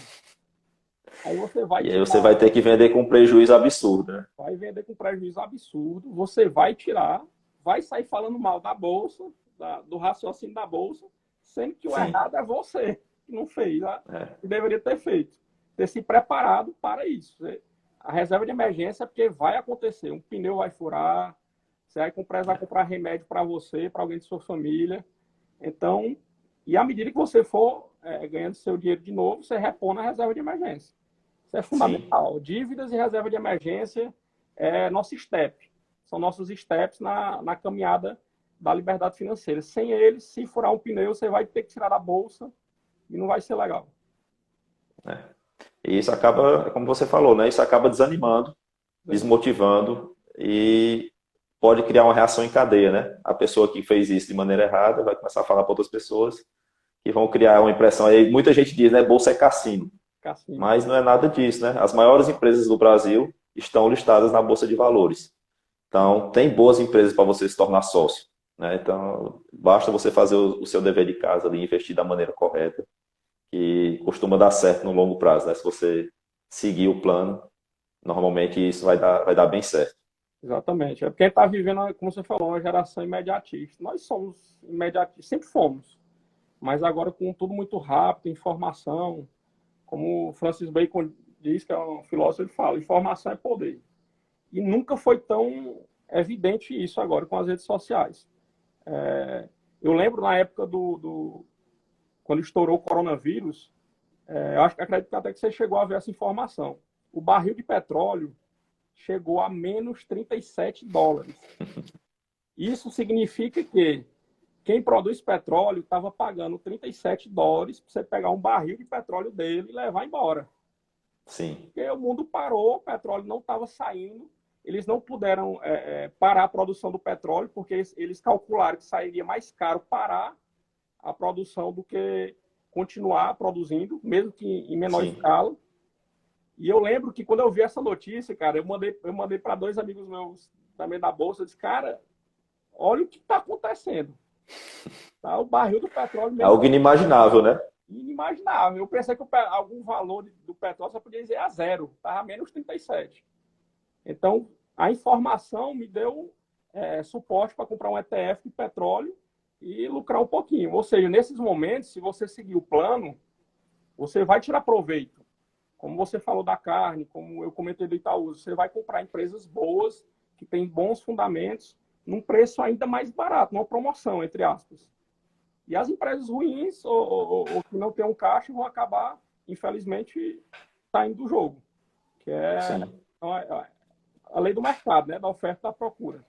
Aí você vai e aí você tirar, vai ter que vender com prejuízo absurdo, né? vai vender com prejuízo absurdo, você vai tirar, vai sair falando mal da bolsa, do raciocínio da bolsa, sendo que o Sim, errado é você que não fez, né? é, Que deveria ter feito. Ter se preparado para isso. A reserva de emergência é porque vai acontecer. Um pneu vai furar, você vai comprar remédio para você, para alguém de sua família. Então, e à medida que você for ganhando seu dinheiro de novo, você repõe na reserva de emergência. Isso é sim, fundamental. Dívidas e reserva de emergência é nosso step. São nossos steps na caminhada da liberdade financeira. Sem eles, se furar um pneu, você vai ter que tirar da bolsa e não vai ser legal. né? E isso acaba, como você falou, né? Isso acaba desanimando, desmotivando e pode criar uma reação em cadeia, né? A pessoa que fez isso de maneira errada vai começar a falar para outras pessoas que vão criar uma impressão. Aí muita gente diz, né? Bolsa é cassino, Cassino. mas não é nada disso, né? As maiores empresas do Brasil estão listadas na Bolsa de Valores. Então, tem boas empresas para você se tornar sócio, né? Então, basta você fazer o seu dever de casa ali, investir da maneira correta, que costuma dar certo no longo prazo, né? Se você seguir o plano, normalmente isso vai dar bem certo. Exatamente. É porque está vivendo, como você falou, uma geração imediatista. Nós somos imediatistas, sempre fomos. mas agora com tudo muito rápido, informação, como o Francis Bacon diz, que é um filósofo, ele fala, informação é poder. E nunca foi tão evidente isso agora com as redes sociais. Eu lembro na época quando estourou o coronavírus, eu acredito que até que você chegou a ver essa informação. O barril de petróleo chegou a menos $37. Isso significa que quem produz petróleo estava pagando $37 para você pegar um barril de petróleo dele e levar embora. Sim, Porque o mundo parou, o petróleo não estava saindo, eles não puderam parar a produção do petróleo, porque eles calcularam que sairia mais caro parar a produção do que continuar produzindo, mesmo que em menor sim. escala. E eu lembro que quando eu vi essa notícia, cara, eu mandei para dois amigos meus também da Bolsa, eu disse, cara, olha o que está acontecendo. Tá? O barril do petróleo É algo inimaginável, né? inimaginável. Eu pensei que algum valor do petróleo só podia dizer a zero, estava menos 37. Então, a informação me deu suporte para comprar um ETF de petróleo e lucrar um pouquinho. Ou seja, nesses momentos, se você seguir o plano, você vai tirar proveito. Como você falou da carne, como eu comentei do Itaú, você vai comprar empresas boas, que têm bons fundamentos, num preço ainda mais barato, numa promoção, entre aspas. E as empresas ruins ou que não têm um caixa vão acabar, infelizmente, saindo do jogo, que é Sim. a lei do mercado, né, da oferta e da procura.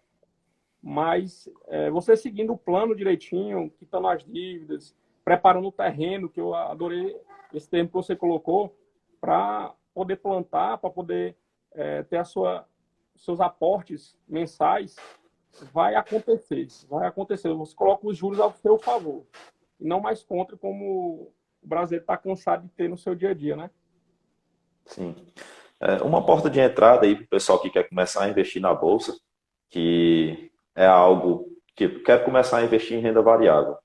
Mas você seguindo o plano direitinho, quitando as dívidas, preparando o terreno, que eu adorei esse termo que você colocou, para poder plantar, para poder ter seus aportes mensais, vai acontecer. Vai acontecer. Você coloca os juros ao seu favor. E não mais contra, como o brasileiro está cansado de ter no seu dia a dia, né? Sim. Uma porta de entrada aí para o pessoal que quer começar a investir na bolsa, que é algo que quer começar a investir em renda variável.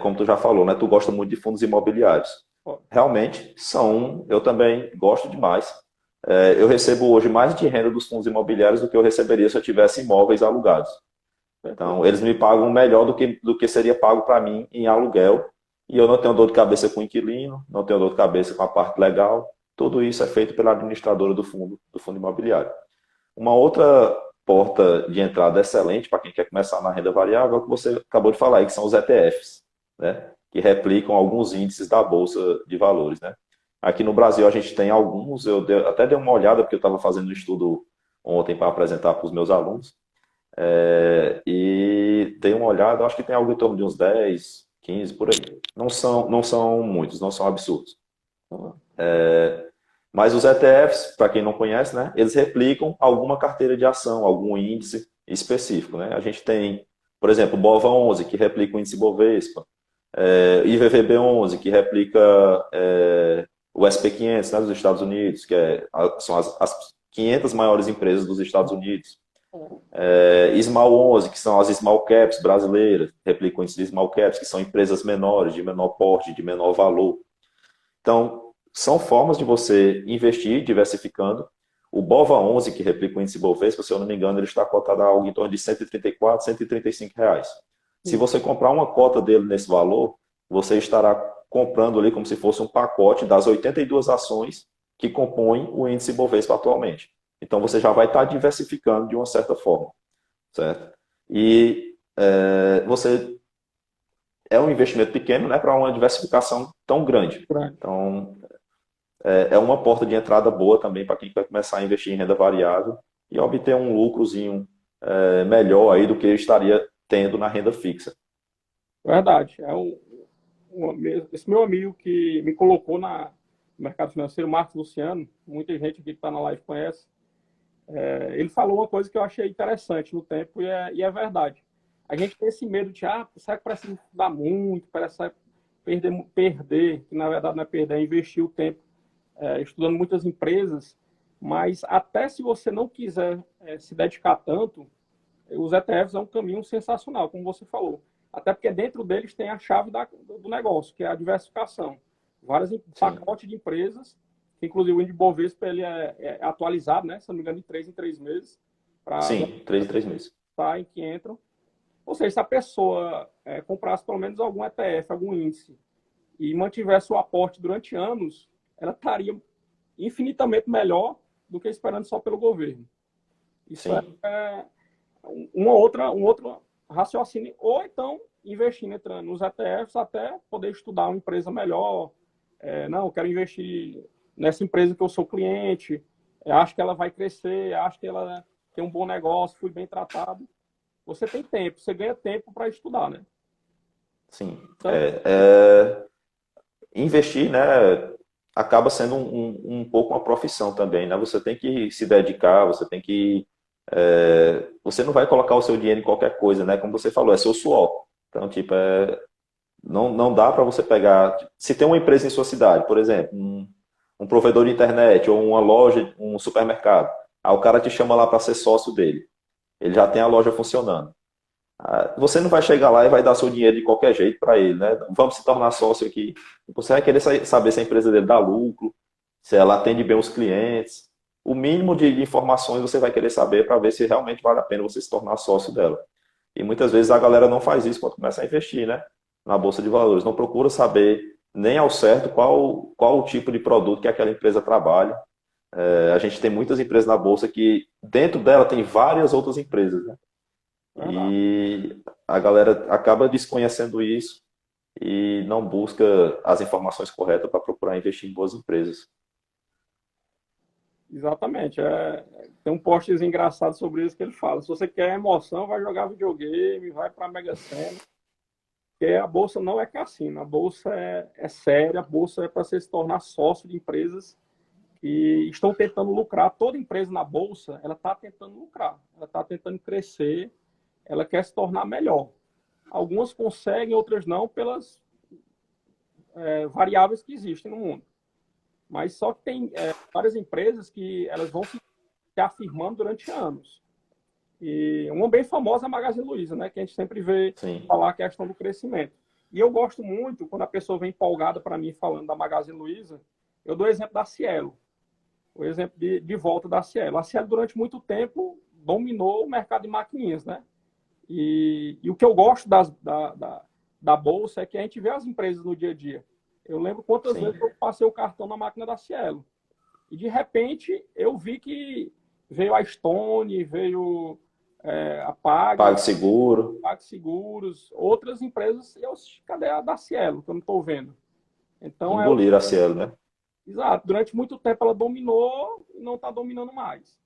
Como tu já falou, né? Tu gosta muito de fundos imobiliários. Realmente são, eu também gosto demais. Eu recebo hoje mais de renda dos fundos imobiliários do que eu receberia se eu tivesse imóveis alugados. Então, eles me pagam melhor do que seria pago para mim em aluguel. E eu não tenho dor de cabeça com o inquilino, não tenho dor de cabeça com a parte legal. Tudo isso é feito pela administradora do fundo imobiliário. Uma outra porta de entrada excelente para quem quer começar na renda variável é o que você acabou de falar aí, que são os ETFs, né? Que replicam alguns índices da Bolsa de Valores, né? Aqui no Brasil a gente tem alguns, até dei uma olhada, porque eu estava fazendo um estudo ontem para apresentar para os meus alunos. E dei uma olhada, acho que tem algo em torno de uns 10, 15 por aí. Não são muitos, não são absurdos. Mas os ETFs, para quem não conhece, né, eles replicam alguma carteira de ação, algum índice específico, né? A gente tem, por exemplo, o BOVA11, que replica o índice Bovespa, IVVB11, que replica o SP500, né, dos Estados Unidos, são as 500 maiores empresas dos Estados Unidos. Small 11, que são as small caps brasileiras, replicam o índice de small caps, que são empresas menores, de menor porte, de menor valor. Então, são formas de você investir diversificando. O BOVA11, que replica o índice Bovespa, se eu não me engano, ele está cotado a algo em torno de 134, R$ 135. Se você comprar uma cota dele nesse valor, você estará comprando ali como se fosse um pacote das 82 ações que compõem o índice Bovespa atualmente. Então, você já vai estar diversificando de uma certa forma, certo? E você é um investimento pequeno, né, para uma diversificação tão grande. Então, é uma porta de entrada boa também para quem vai começar a investir em renda variável e obter um lucrozinho melhor aí do que estaria tendo na renda fixa. Verdade. Esse meu amigo que me colocou no mercado financeiro, Marcos Luciano, muita gente aqui que está na live conhece, ele falou uma coisa que eu achei interessante no tempo e é verdade. A gente tem esse medo de, será que parece estudar muito, parece perder, que na verdade não é perder, é investir o tempo estudando muitas empresas, mas até se você não quiser se dedicar tanto, os ETFs é um caminho sensacional, como você falou. Até porque dentro deles tem a chave do negócio, que é a diversificação. Vários pacotes de empresas, que inclusive o índice Bovespa ele é atualizado, né? Se não me engano, de 3 em 3 meses. Sim, 3 em 3 meses. Em que entram. Ou seja, se a pessoa comprasse pelo menos algum ETF, algum índice, e mantivesse o aporte durante anos, ela estaria infinitamente melhor do que esperando só pelo governo. Isso Sim, é um outro raciocínio. Ou então investindo entrando nos ETFs até poder estudar uma empresa melhor. Não, eu quero investir nessa empresa que eu sou cliente, acho que ela vai crescer, acho que ela tem um bom negócio, fui bem tratado. Você tem tempo, você ganha tempo para estudar, né? sim. Tanto Investir, né, acaba sendo um pouco uma profissão também, né? Você tem que se dedicar, você tem que você não vai colocar o seu dinheiro em qualquer coisa, né? Como você falou, é seu suor. Então, tipo, não dá para você pegar. Se tem uma empresa em sua cidade, por exemplo, um provedor de internet ou uma loja, um supermercado, aí o cara te chama lá para ser sócio dele. Ele já tem a loja funcionando. Você não vai chegar lá e vai dar seu dinheiro de qualquer jeito para ele, né? Vamos se tornar sócio aqui. Você vai querer saber se a empresa dele dá lucro, se ela atende bem os clientes. O mínimo de informações você vai querer saber para ver se realmente vale a pena você se tornar sócio dela. E muitas vezes a galera não faz isso quando começa a investir, né? Na bolsa de valores. Não procura saber nem ao certo qual o tipo de produto que aquela empresa trabalha. A gente tem muitas empresas na bolsa que dentro dela tem várias outras empresas, né? verdade. E a galera acaba desconhecendo isso e não busca as informações corretas para procurar investir em boas empresas. Exatamente. Tem um post engraçado sobre isso que ele fala. Se você quer emoção, vai jogar videogame, vai para a Mega Sena. Porque a bolsa não é cassino, a bolsa é séria, a bolsa é para você se tornar sócio de empresas que estão tentando lucrar. Toda empresa na bolsa, ela está tentando lucrar, ela está tentando crescer, ela quer se tornar melhor. Algumas conseguem, outras não, pelas variáveis que existem no mundo. Mas só que tem várias empresas que elas vão se afirmando durante anos. E uma bem famosa é a Magazine Luiza, né? Que a gente sempre vê Sim, falar a questão do crescimento. E eu gosto muito, quando a pessoa vem empolgada para mim falando da Magazine Luiza, eu dou o exemplo da Cielo. O exemplo de volta da Cielo. A Cielo, durante muito tempo, dominou o mercado de maquininhas, né? E o que eu gosto da Bolsa é que a gente vê as empresas no dia a dia. Eu lembro quantas sim. vezes eu passei o cartão na máquina da Cielo. E, de repente, eu vi que veio a Stone, veio a Pague, PagSeguro, PagSeguros, outras empresas. Eu, cadê a da Cielo, que eu não estou vendo? Então, ela, engoliram a Cielo, né? exato, durante muito tempo ela dominou e não está dominando mais.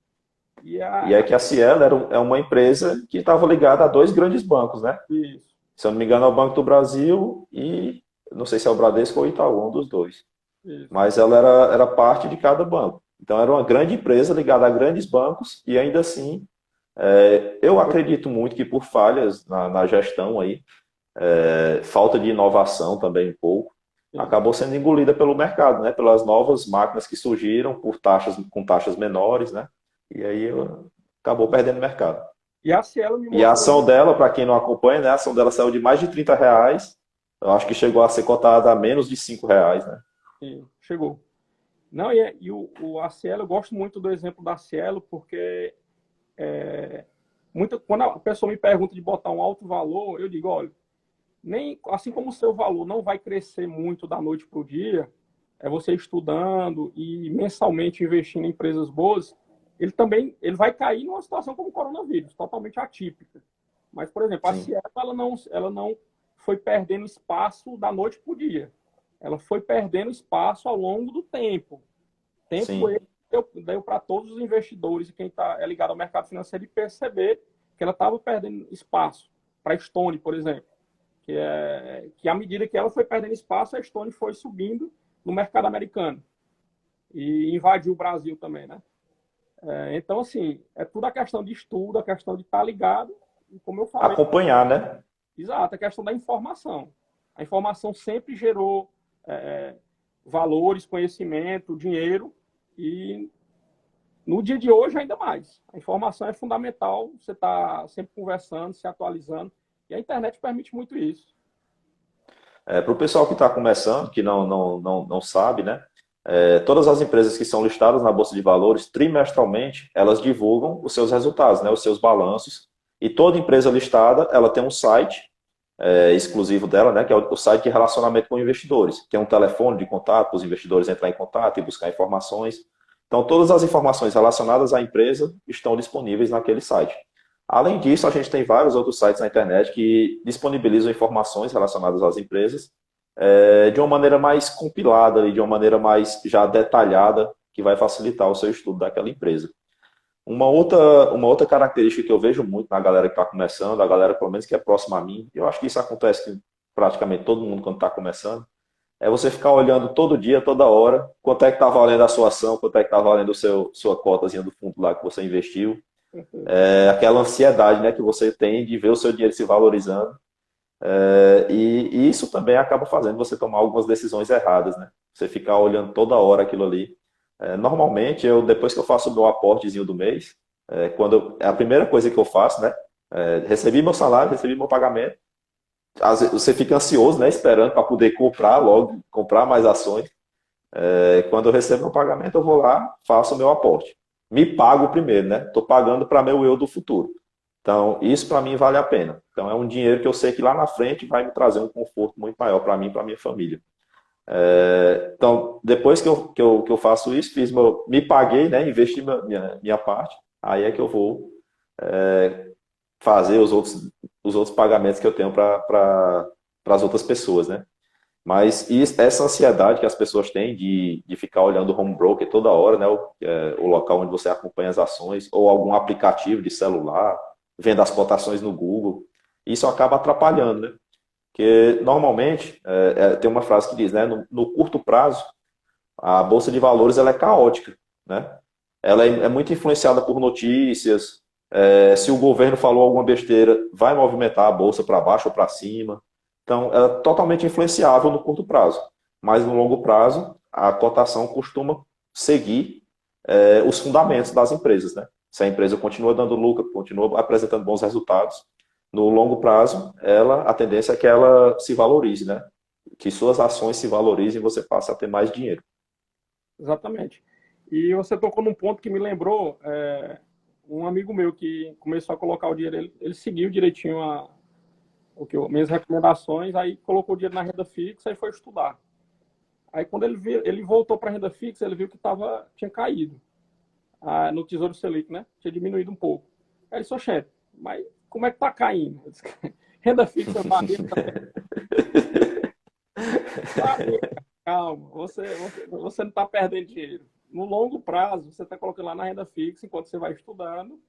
E E é a, que a Cielo é uma empresa que estava ligada a dois grandes bancos, né? isso, Se eu não me engano, é o Banco do Brasil e não sei se é o Bradesco ou o Itaú, um dos dois. isso. Mas ela era parte de cada banco. Então era uma grande empresa ligada a grandes bancos e ainda assim eu acredito muito que por falhas na gestão aí, falta de inovação também um pouco, Sim. acabou sendo engolida pelo mercado, né? Pelas novas máquinas que surgiram por com taxas menores, né? E aí acabou perdendo mercado. E a Cielo me E a mostrou ação muito. dela, para quem não acompanha, né? A ação dela saiu de mais de R$ 30. Eu acho que chegou a ser cotada a menos de R$ 5, né? Sim, chegou. Não, e a Cielo, eu gosto muito do exemplo da Cielo, porque quando a pessoa me pergunta de botar um alto valor, eu digo, olha, nem assim como o seu valor não vai crescer muito da noite para o dia, é você estudando e mensalmente investindo em empresas boas, ele vai cair numa situação como o coronavírus, totalmente atípica. Mas, por exemplo, a Sim, Cielo ela não foi perdendo espaço da noite para o dia. Ela foi perdendo espaço ao longo do tempo. Tempo sim, esse deu para todos os investidores e quem é ligado ao mercado financeiro de perceber que ela estava perdendo espaço. Para a Stone, por exemplo, que à medida que ela foi perdendo espaço, a Stone foi subindo no mercado americano e invadiu o Brasil também, né? Então, assim, é tudo a questão de estudo, a questão de estar ligado, e como eu falei, acompanhar, né? exato, a questão da informação. A informação sempre gerou é, valores, conhecimento, dinheiro, e no dia de hoje ainda mais. A informação é fundamental, você está sempre conversando, se atualizando, e a internet permite muito isso. Para o pessoal que está começando, que não sabe, né? Todas as empresas que são listadas na Bolsa de Valores, trimestralmente, elas divulgam os seus resultados, né? Os seus balanços. E toda empresa listada, ela tem um site exclusivo dela, né, que é o site de relacionamento com investidores, que é um telefone de contato para os investidores entrar em contato e buscar informações. Então, todas as informações relacionadas à empresa estão disponíveis naquele site. Além disso, a gente tem vários outros sites na internet que disponibilizam informações relacionadas às empresas de uma maneira mais compilada e de uma maneira mais já detalhada, que vai facilitar o seu estudo daquela empresa. Uma outra característica que eu vejo muito na galera que está começando, a galera pelo menos que é próxima a mim, eu acho que isso acontece com praticamente todo mundo quando está começando, é você ficar olhando todo dia, toda hora, quanto é que está valendo a sua ação, quanto é que está valendo sua cotazinha do fundo lá que você investiu. Aquela ansiedade, né, que você tem de ver o seu dinheiro se valorizando. E isso também acaba fazendo você tomar algumas decisões erradas, né? Você ficar olhando toda hora aquilo ali. Normalmente, depois que eu faço o meu aportezinho do mês, é a primeira coisa que eu faço, né? Recebi meu salário, recebi meu pagamento. Às vezes, você fica ansioso, né? Esperando para poder comprar logo, comprar mais ações. Quando eu recebo meu pagamento, eu vou lá, faço o meu aporte. Me pago primeiro, né? Estou pagando para meu eu do futuro. Então, isso para mim vale a pena. Então, é um dinheiro que eu sei que lá na frente vai me trazer um conforto muito maior para mim e para minha família. Então, depois que eu faço isso, me paguei, né? Investi minha parte, aí é que eu vou fazer os outros pagamentos que eu tenho para as outras pessoas, né? Mas essa ansiedade que as pessoas têm de ficar olhando o home broker toda hora, né, o local onde você acompanha as ações, ou algum aplicativo de celular, vendo as cotações no Google, isso acaba atrapalhando, né? Porque normalmente tem uma frase que diz, né, no curto prazo, a bolsa de valores ela é caótica, né? Ela é muito influenciada por notícias. Se o governo falou alguma besteira, vai movimentar a bolsa para baixo ou para cima. Então, ela é totalmente influenciável no curto prazo. Mas no longo prazo, a cotação costuma seguir os fundamentos das empresas, né? Se a empresa continua dando lucro, continua apresentando bons resultados, no longo prazo, a tendência é que ela se valorize, né? Que suas ações se valorizem e você passe a ter mais dinheiro. Exatamente. E você tocou num ponto que me lembrou um amigo meu que começou a colocar o dinheiro, ele seguiu direitinho minhas recomendações, aí colocou o dinheiro na renda fixa e foi estudar. Aí quando ele voltou para a renda fixa, ele viu que tinha caído no Tesouro Selic, né? Tinha diminuído um pouco. Aí ele disse, oxente, mas como é que tá caindo? Eu disse, renda fixa, calma, você não está perdendo dinheiro. No longo prazo, você está colocando lá na renda fixa enquanto você vai estudando,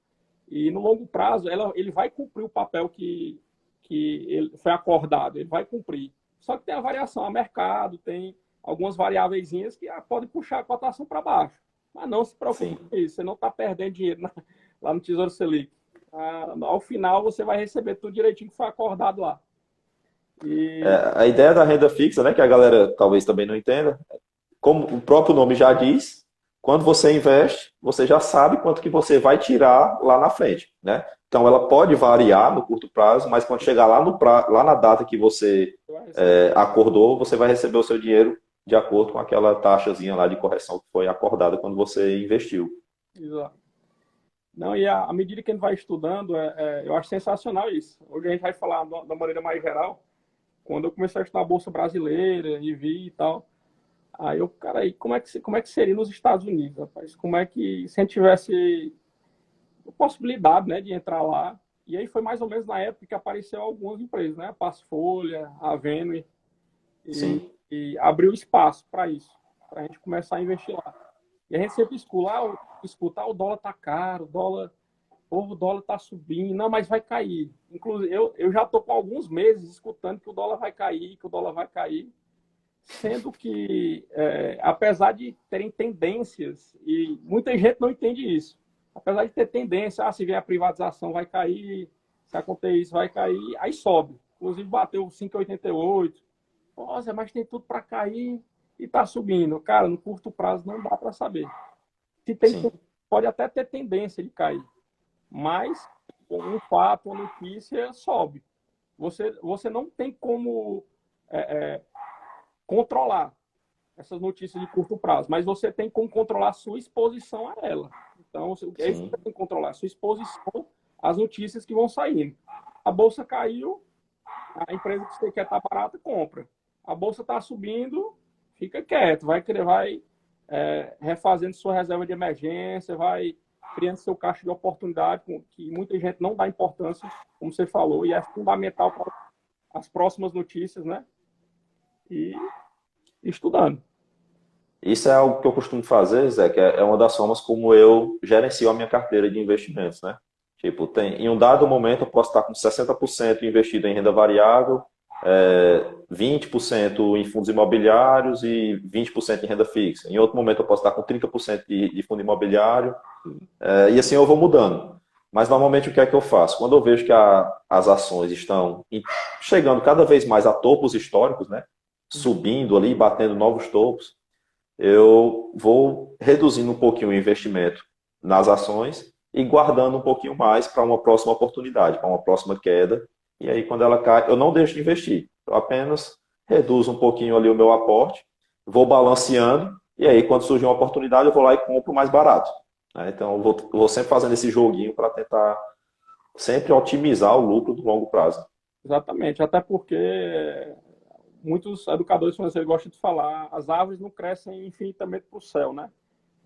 e no longo prazo ele vai cumprir o papel que ele foi acordado, ele vai cumprir. Só que tem a variação a mercado, tem algumas variáveis que podem puxar a cotação para baixo. Mas não se preocupe Sim. com isso, você não está perdendo dinheiro lá no Tesouro Selic. Ao final, você vai receber tudo direitinho que foi acordado lá. E A ideia da renda fixa, né, que a galera talvez também não entenda, como o próprio nome já diz, quando você investe, você já sabe quanto que você vai tirar lá na frente, né? Então ela pode variar no curto prazo, mas quando chegar lá na data que você você vai receber. acordou, você vai receber o seu dinheiro de acordo com aquela taxazinha lá de correção que foi acordada quando você investiu. Exato. Não, e à medida que a gente vai estudando, eu acho sensacional isso. Hoje a gente vai falar da maneira mais geral. Quando eu comecei a estudar a Bolsa Brasileira e vi e tal, aí cara, aí como é que seria nos Estados Unidos, rapaz? Como é que, se a gente tivesse a possibilidade, né, de entrar lá, e aí foi mais ou menos na época que apareceu algumas empresas, né, a Passfolha, a Venue, e, Sim, e abriu espaço para isso, para a gente começar a investir lá. E a gente sempre escuta, o dólar tá caro, o dólar tá subindo, não, mas vai cair. Inclusive, eu já tô com alguns meses escutando que o dólar vai cair, que o dólar vai cair, sendo que, apesar de terem tendências, e muita gente não entende isso, apesar de ter tendência, se vier a privatização vai cair, se acontecer isso vai cair, aí sobe. Inclusive bateu 5,88. Nossa, mas tem tudo para cair e está subindo. Cara, no curto prazo não dá para saber. Se tem, sim, pode até ter tendência de cair, mas um fato, uma notícia sobe. Você não tem como controlar essas notícias de curto prazo, mas você tem como controlar a sua exposição a ela. Então, é isso que você sim. tem que controlar, a sua exposição as notícias que vão saindo. A bolsa caiu, a empresa que você quer estar barata, compra. A bolsa está subindo, fica quieto, vai refazendo sua reserva de emergência, vai criando seu caixa de oportunidade, que muita gente não dá importância, como você falou, e é fundamental para as próximas notícias, né? E estudando. Isso é algo que eu costumo fazer, Zé, que é uma das formas como eu gerencio a minha carteira de investimentos, né? Tipo, em um dado momento eu posso estar com 60% investido em renda variável, 20% em fundos imobiliários e 20% em renda fixa. Em outro momento eu posso estar com 30% de fundo imobiliário, e assim eu vou mudando. Mas normalmente o que é que eu faço? Quando eu vejo que as ações estão chegando cada vez mais a topos históricos, né? Subindo ali, batendo novos topos, eu vou reduzindo um pouquinho o investimento nas ações e guardando um pouquinho mais para uma próxima oportunidade, para uma próxima queda. E aí, quando ela cai, eu não deixo de investir. Eu apenas reduzo um pouquinho ali o meu aporte, vou balanceando, e aí, quando surge uma oportunidade, eu vou lá e compro mais barato. Né? Então, eu vou sempre fazendo esse joguinho para tentar sempre otimizar o lucro do longo prazo. Exatamente, até porque muitos educadores financeiros gostam de falar, as árvores não crescem infinitamente para o céu, né?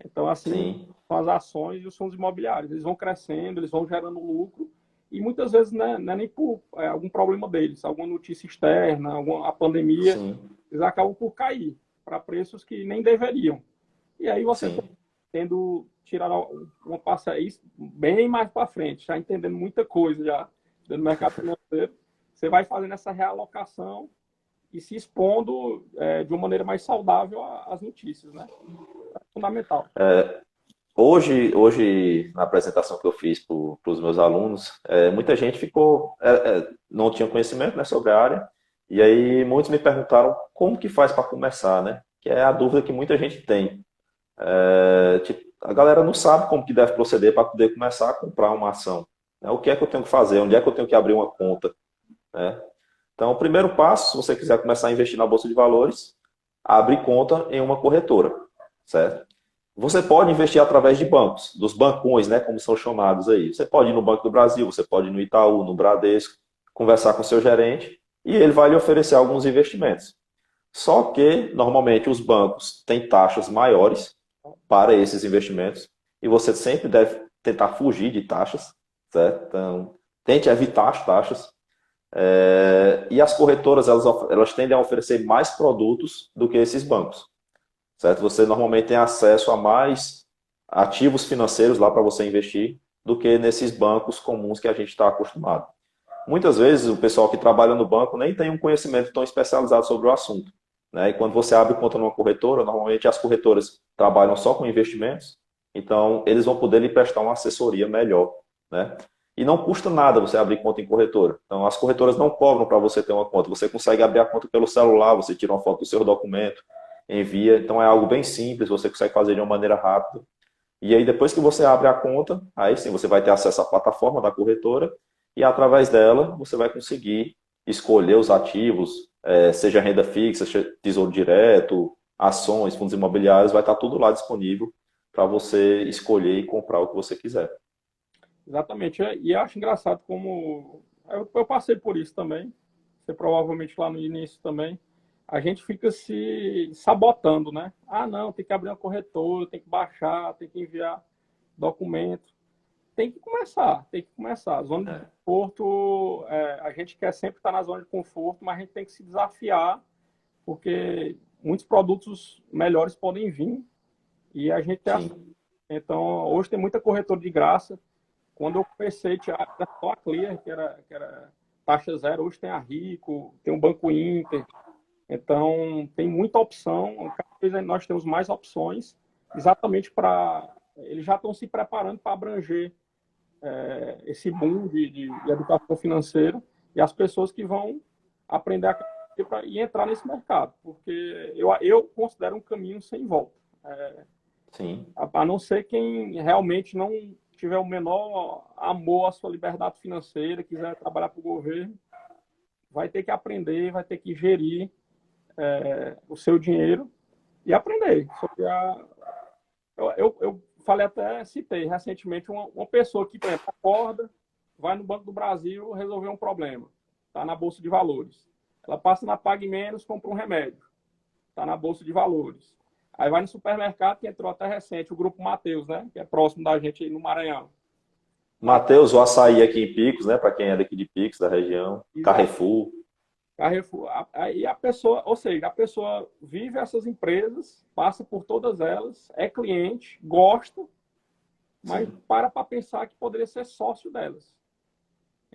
Então, assim, Sim, são as ações e os fundos imobiliários. Eles vão crescendo, eles vão gerando lucro, e muitas vezes né, não é nem por algum problema deles, alguma notícia externa, a pandemia, sim, eles acabam por cair para preços que nem deveriam. E aí você sim. tendo tirado uma parcela isso bem mais para frente, já entendendo muita coisa já do mercado financeiro, você vai fazendo essa realocação e se expondo de uma maneira mais saudável às notícias, né? É fundamental. Hoje, na apresentação que eu fiz para os meus alunos, muita gente não tinha conhecimento, né, sobre a área, e aí muitos me perguntaram como que faz para começar, né? Que é a dúvida que muita gente tem. Tipo, a galera não sabe como que deve proceder para poder começar a comprar uma ação. Né? O que é que eu tenho que fazer? Onde é que eu tenho que abrir uma conta? Né? Então, o primeiro passo, se você quiser começar a investir na Bolsa de Valores, abre conta em uma corretora, certo? Você pode investir através de bancos, dos bancões, né, como são chamados aí. Você pode ir no Banco do Brasil, você pode ir no Itaú, no Bradesco, conversar com o seu gerente e ele vai lhe oferecer alguns investimentos. Só que, normalmente, os bancos têm taxas maiores para esses investimentos e você sempre deve tentar fugir de taxas, certo? Então, tente evitar as taxas. E as corretoras, elas tendem a oferecer mais produtos do que esses bancos, certo? Você normalmente tem acesso a mais ativos financeiros lá para você investir do que nesses bancos comuns que a gente está acostumado. Muitas vezes o pessoal que trabalha no banco nem tem um conhecimento tão especializado sobre o assunto. Né? E quando você abre conta numa corretora, normalmente as corretoras trabalham só com investimentos, então eles vão poder lhe prestar uma assessoria melhor. Né? E não custa nada você abrir conta em corretora. Então as corretoras não cobram para você ter uma conta. Você consegue abrir a conta pelo celular, você tira uma foto do seu documento, envia. Então é algo bem simples, você consegue fazer de uma maneira rápida. E aí, depois que você abre a conta, aí sim você vai ter acesso à plataforma da corretora e através dela você vai conseguir escolher os ativos, seja renda fixa, seja tesouro direto, ações, fundos imobiliários, vai estar tudo lá disponível para você escolher e comprar o que você quiser. Exatamente. E eu acho engraçado como eu passei por isso também. Você provavelmente lá no início também. A gente fica se sabotando, né? Ah, não, tem que abrir uma corretora, tem que baixar, tem que enviar documento. Tem que começar, tem que começar. Zona de É, conforto, a gente quer sempre estar na zona de conforto, mas a gente tem que se desafiar, porque muitos produtos melhores podem vir e a gente tem acesso. sim, Então, hoje tem muita corretora de graça. Quando eu comecei, era só a Clear, que era taxa zero. Hoje tem a Rico, tem o Banco Inter. Então, tem muita opção. Cada vez nós temos mais opções, exatamente para. Eles já estão se preparando para abranger esse boom de educação financeira e as pessoas que vão aprender e entrar nesse mercado, porque eu considero um caminho sem volta. sim. A não ser quem realmente não tiver o menor amor à sua liberdade financeira, quiser trabalhar para o governo, vai ter que aprender, vai ter que gerir o seu dinheiro e aprender sobre eu falei até, citei recentemente uma pessoa que, por exemplo, acorda, vai no Banco do Brasil resolver um problema. Está na Bolsa de Valores. Ela passa na Pague Menos, compra um remédio. Está na Bolsa de Valores. Aí vai no supermercado, que entrou até recente, o Grupo Mateus, né? Que é próximo da gente aí no Maranhão. Aí, Mateus, o açaí aqui em Picos, né? Para quem é daqui de Picos, da região. exato. Carrefour. Carrefour. Aí a pessoa, ou seja, a pessoa vive essas empresas, passa por todas elas, é cliente, gosta, mas Sim, para pensar que poderia ser sócio delas.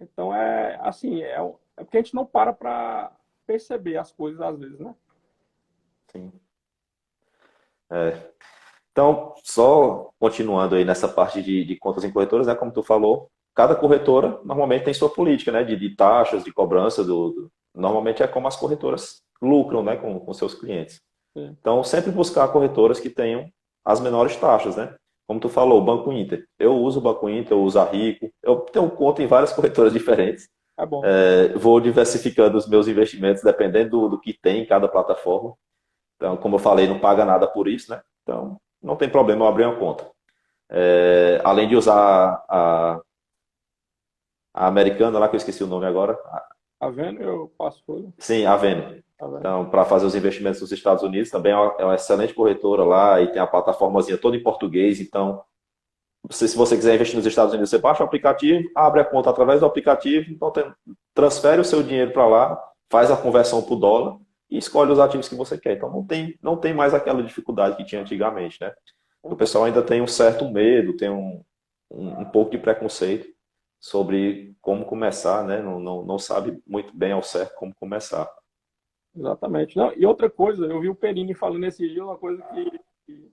Então é assim, é porque a gente não para perceber as coisas às vezes, né? sim. É. Então, só continuando aí nessa parte de contas em corretoras, né? Como tu falou, cada corretora normalmente tem sua política, né? De taxas, de cobrança. Normalmente é como as corretoras lucram, né? Com seus clientes. Sim. Então, sempre buscar corretoras que tenham as menores taxas, né? Como tu falou, o Banco Inter. Eu uso o Banco Inter, eu uso a Rico. Eu tenho conta em várias corretoras diferentes. É bom. Vou diversificando os meus investimentos dependendo do que tem em cada plataforma. Então, como eu falei, não paga nada por isso, né? Então, não tem problema eu abrir uma conta. Além de usar a americana lá, que eu esqueci o nome agora. Tá vendo? Eu passo tudo. Sim, a Vene. Tá vendo? Então, para fazer os investimentos nos Estados Unidos, também é uma excelente corretora lá e tem a plataformazinha toda em português. Então, se você quiser investir nos Estados Unidos, você baixa o aplicativo, abre a conta através do aplicativo, então transfere o seu dinheiro para lá, faz a conversão para o dólar e escolhe os ativos que você quer. Então, não tem mais aquela dificuldade que tinha antigamente, né? O pessoal ainda tem um certo medo, tem um pouco de preconceito sobre como começar, né? Não sabe muito bem ao certo como começar. Exatamente. Não, e outra coisa, eu vi o Perini falando esse dia, uma coisa que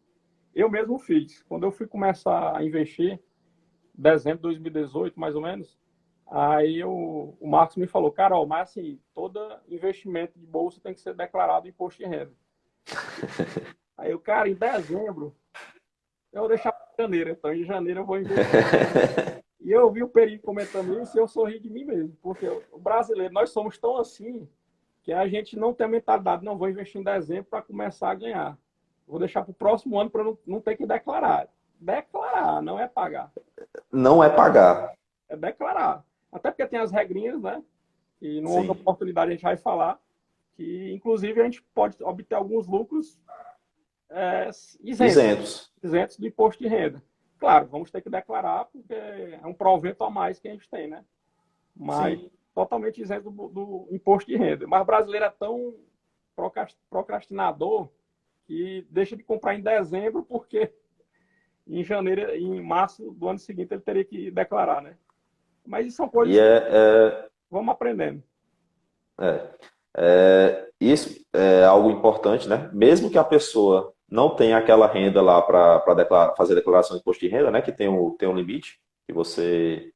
eu mesmo fiz. Quando eu fui começar a investir, dezembro de 2018, mais ou menos, aí o Marcos me falou, Carol, mas assim, todo investimento de bolsa tem que ser declarado imposto de renda. Aí eu, cara, em dezembro, eu vou deixar para janeiro, então em janeiro eu vou investir. E eu vi o Perini comentando isso e eu sorri de mim mesmo, porque o brasileiro, nós somos tão assim que a gente não tem a mentalidade, não vou investir em dezembro para começar a ganhar. Vou deixar para o próximo ano para não ter que declarar. Declarar, não é pagar. Não é pagar. É declarar. Até porque tem as regrinhas, né? E numa outra Sim. oportunidade a gente vai falar que, inclusive, a gente pode obter alguns lucros é, isentos, Isentos. isentos do imposto de renda. Claro, vamos ter que declarar, porque é um provento a mais que a gente tem, né? Mas Sim. totalmente isento do imposto de renda. Mas o brasileiro é tão procrastinador que deixa de comprar em dezembro, porque em janeiro, em março do ano seguinte ele teria que declarar, né? Mas isso são E coisas que vamos aprendendo. é, isso é algo importante, né? Mesmo que a pessoa não tenha aquela renda lá para fazer a declaração de imposto de renda, né? Que tem um limite, que você.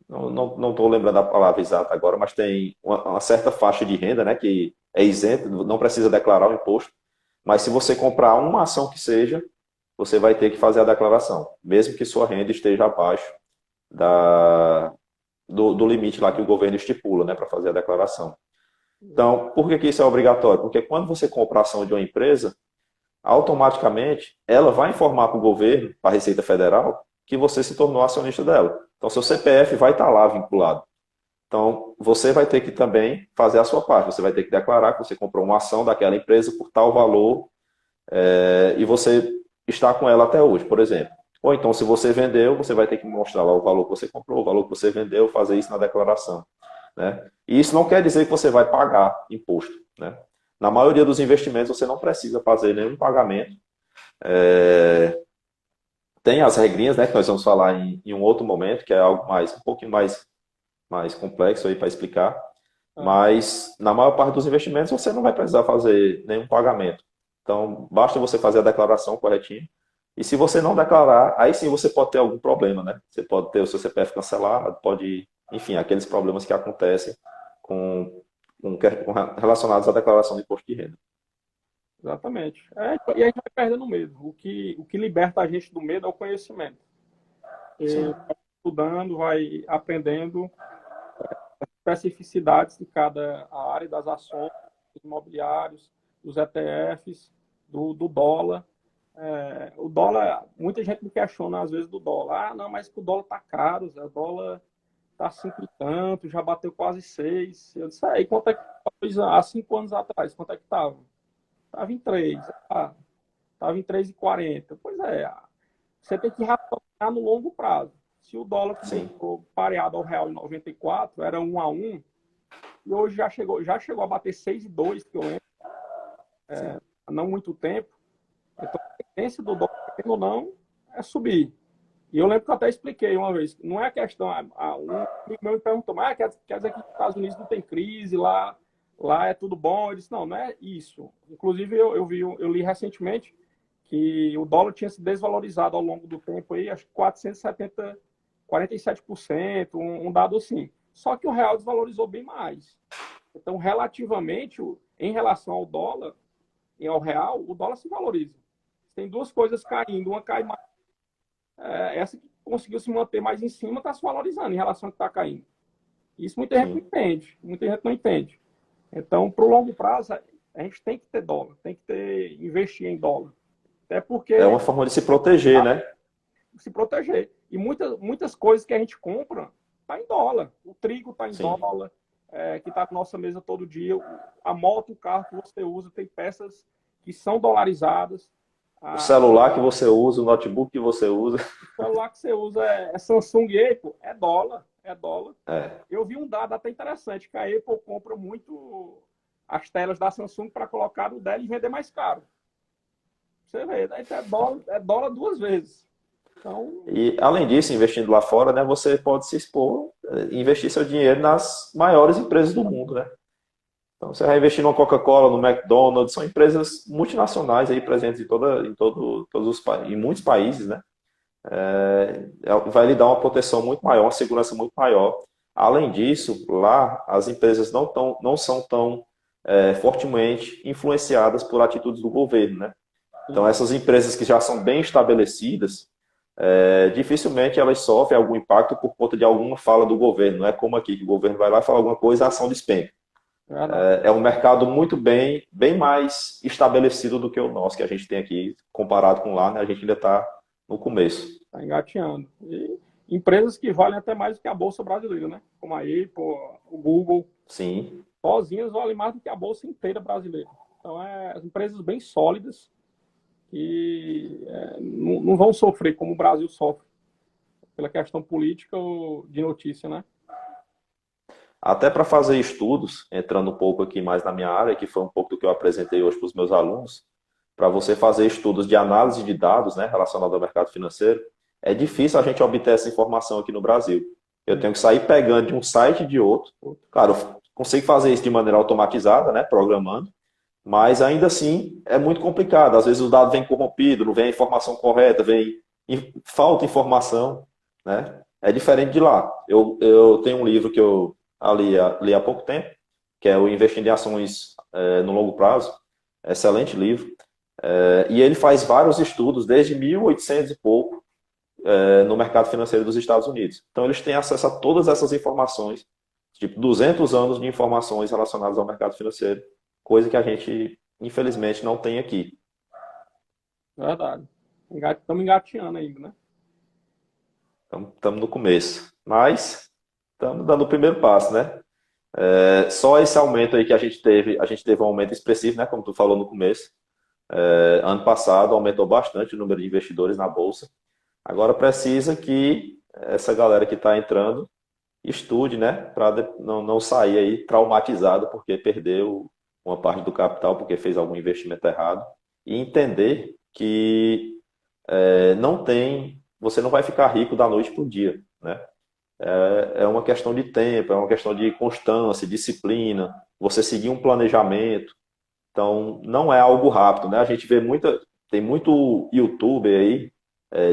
Não estou lembrando a palavra exata agora, mas tem uma certa faixa de renda, né? Que é isenta, não precisa declarar o imposto. Mas se você comprar uma ação que seja, você vai ter que fazer a declaração, mesmo que sua renda esteja abaixo do limite lá que o governo estipula, né? Para fazer a declaração. Então, por que isso é obrigatório? Porque quando você compra a ação de uma empresa, automaticamente ela vai informar para o governo, para a Receita Federal, que você se tornou acionista dela. Então, seu CPF vai estar lá vinculado. Então, você vai ter que também fazer a sua parte. Você vai ter que declarar que você comprou uma ação daquela empresa por tal valor e você está com ela até hoje, por exemplo. Ou então, se você vendeu, você vai ter que mostrar lá o valor que você comprou, o valor que você vendeu, fazer isso na declaração. Né? E isso não quer dizer que você vai pagar imposto. Né? Na maioria dos investimentos, você não precisa fazer nenhum pagamento. Tem as regrinhas, né, que nós vamos falar em um outro momento, que é algo um pouquinho mais complexo aí para explicar. Aham. Mas na maior parte dos investimentos, você não vai precisar fazer nenhum pagamento. Então, basta você fazer a declaração corretinha. E se você não declarar, aí sim você pode ter algum problema, né? Você pode ter o seu CPF cancelado, pode, enfim, aqueles problemas que acontecem relacionados à declaração de imposto de renda. Exatamente. E a gente vai perdendo o medo. O que liberta a gente do medo é o conhecimento. E Sim, vai estudando, vai aprendendo especificidades de cada área das ações, dos imobiliários, dos ETFs, do dólar. dólar, muita gente me questiona às vezes do dólar. Ah, não, mas o dólar tá caro, Zé, o dólar tá 5 e tanto, já bateu quase 6. Eu disse, aí, quanto é que há 5 anos atrás, quanto é que tava? Tava em 3. Ah, tava em 3,40. Pois é, você tem que raciocinar no longo prazo. Se o dólar Sim, começou pareado ao real em 94, era 1 a 1, e hoje já chegou a bater 6,2, que eu lembro, sim, há não muito tempo. Então, a tendência do dólar, querendo ou não, é subir. E eu lembro que eu até expliquei uma vez, não é a questão, um amigo meu me perguntou, mas quer dizer que nos Estados Unidos não tem crise, lá é tudo bom? Eu disse, não, não é isso. Inclusive, eu li recentemente que o dólar tinha se desvalorizado ao longo do tempo, aí, acho que 470, 47%, um dado assim. Só que o real desvalorizou bem mais. Então, relativamente, em relação ao dólar e ao real, o dólar se valoriza. Tem duas coisas caindo, uma cai mais, essa que conseguiu se manter mais em cima está se valorizando em relação ao que está caindo. Isso muita gente não sim. entende, muita gente não entende. Então, para o longo prazo, a gente tem que ter dólar, tem que investir em dólar. Até É porque uma forma de se proteger, né? se proteger. E muitas coisas que a gente compra está em dólar. O trigo está em Sim. dólar, que está na nossa mesa todo dia. A moto, o carro que você usa, tem peças que são dolarizadas. O A, celular que você usa, o notebook que você usa. o celular que você usa é Samsung e Apple, é dólar, é dólar. É. Eu vi um dado até interessante, que a Apple compra muito as telas da Samsung para colocar no dela e vender mais caro. Você vê, né? Então é dólar duas vezes. Então, E, além disso, investindo lá fora, né, você pode se expor, investir seu dinheiro nas maiores empresas do mundo, né? Então, você vai investir numa Coca-Cola, no McDonald's, são empresas multinacionais aí presentes em muitos países, né? Vai lhe dar uma proteção muito maior, uma segurança muito maior. Além disso, lá as empresas não são tão fortemente influenciadas por atitudes do governo, né? Então, sim, essas empresas que já são bem estabelecidas, dificilmente elas sofrem algum impacto por conta de alguma fala do governo. Não é como aqui, que o governo vai lá e fala alguma coisa, a ação despenca. é verdade. É um mercado muito bem mais estabelecido do que o nosso, que a gente tem aqui, comparado com lá, né? A gente ainda está no começo. Está engateando. E empresas que valem até mais do que a Bolsa brasileira, né? Como a Apple, o Google, Sim, sozinhas valem mais do que a Bolsa inteira brasileira. Então, empresas bem sólidas que não vão sofrer como o Brasil sofre pela questão política ou de notícia, né? até para fazer estudos, entrando um pouco aqui mais na minha área, que foi um pouco do que eu apresentei hoje para os meus alunos, para você fazer estudos de análise de dados, né, relacionado ao mercado financeiro, é difícil a gente obter essa informação aqui no Brasil. Eu tenho que sair pegando de um site e de outro. Claro, eu consigo fazer isso de maneira automatizada, né, programando, mas ainda assim é muito complicado. Às vezes o dado vem corrompido, não vem a informação correta, falta informação, né? É diferente de lá. Eu tenho um livro que eu li há pouco tempo, que é o Investindo em Ações no Longo Prazo. Excelente livro. E ele faz vários estudos desde 1800 e pouco no mercado financeiro dos Estados Unidos. Então eles têm acesso a todas essas informações, tipo 200 anos de informações relacionadas ao mercado financeiro, coisa que a gente, infelizmente, não tem aqui. Verdade. Estamos engateando ainda, né? Estamos no começo, mas estamos dando o primeiro passo, né? Só esse aumento aí que a gente teve um aumento expressivo, né? Como tu falou no começo. Ano passado aumentou bastante o número de investidores na Bolsa. Agora precisa que essa galera que está entrando estude, né? Para não sair aí traumatizado porque perdeu uma parte do capital, porque fez algum investimento errado. E entender que você não vai ficar rico da noite para o dia, né? É uma questão de tempo, é uma questão de constância, disciplina, você seguir um planejamento. Então, não é algo rápido, né? A gente tem muito YouTuber aí,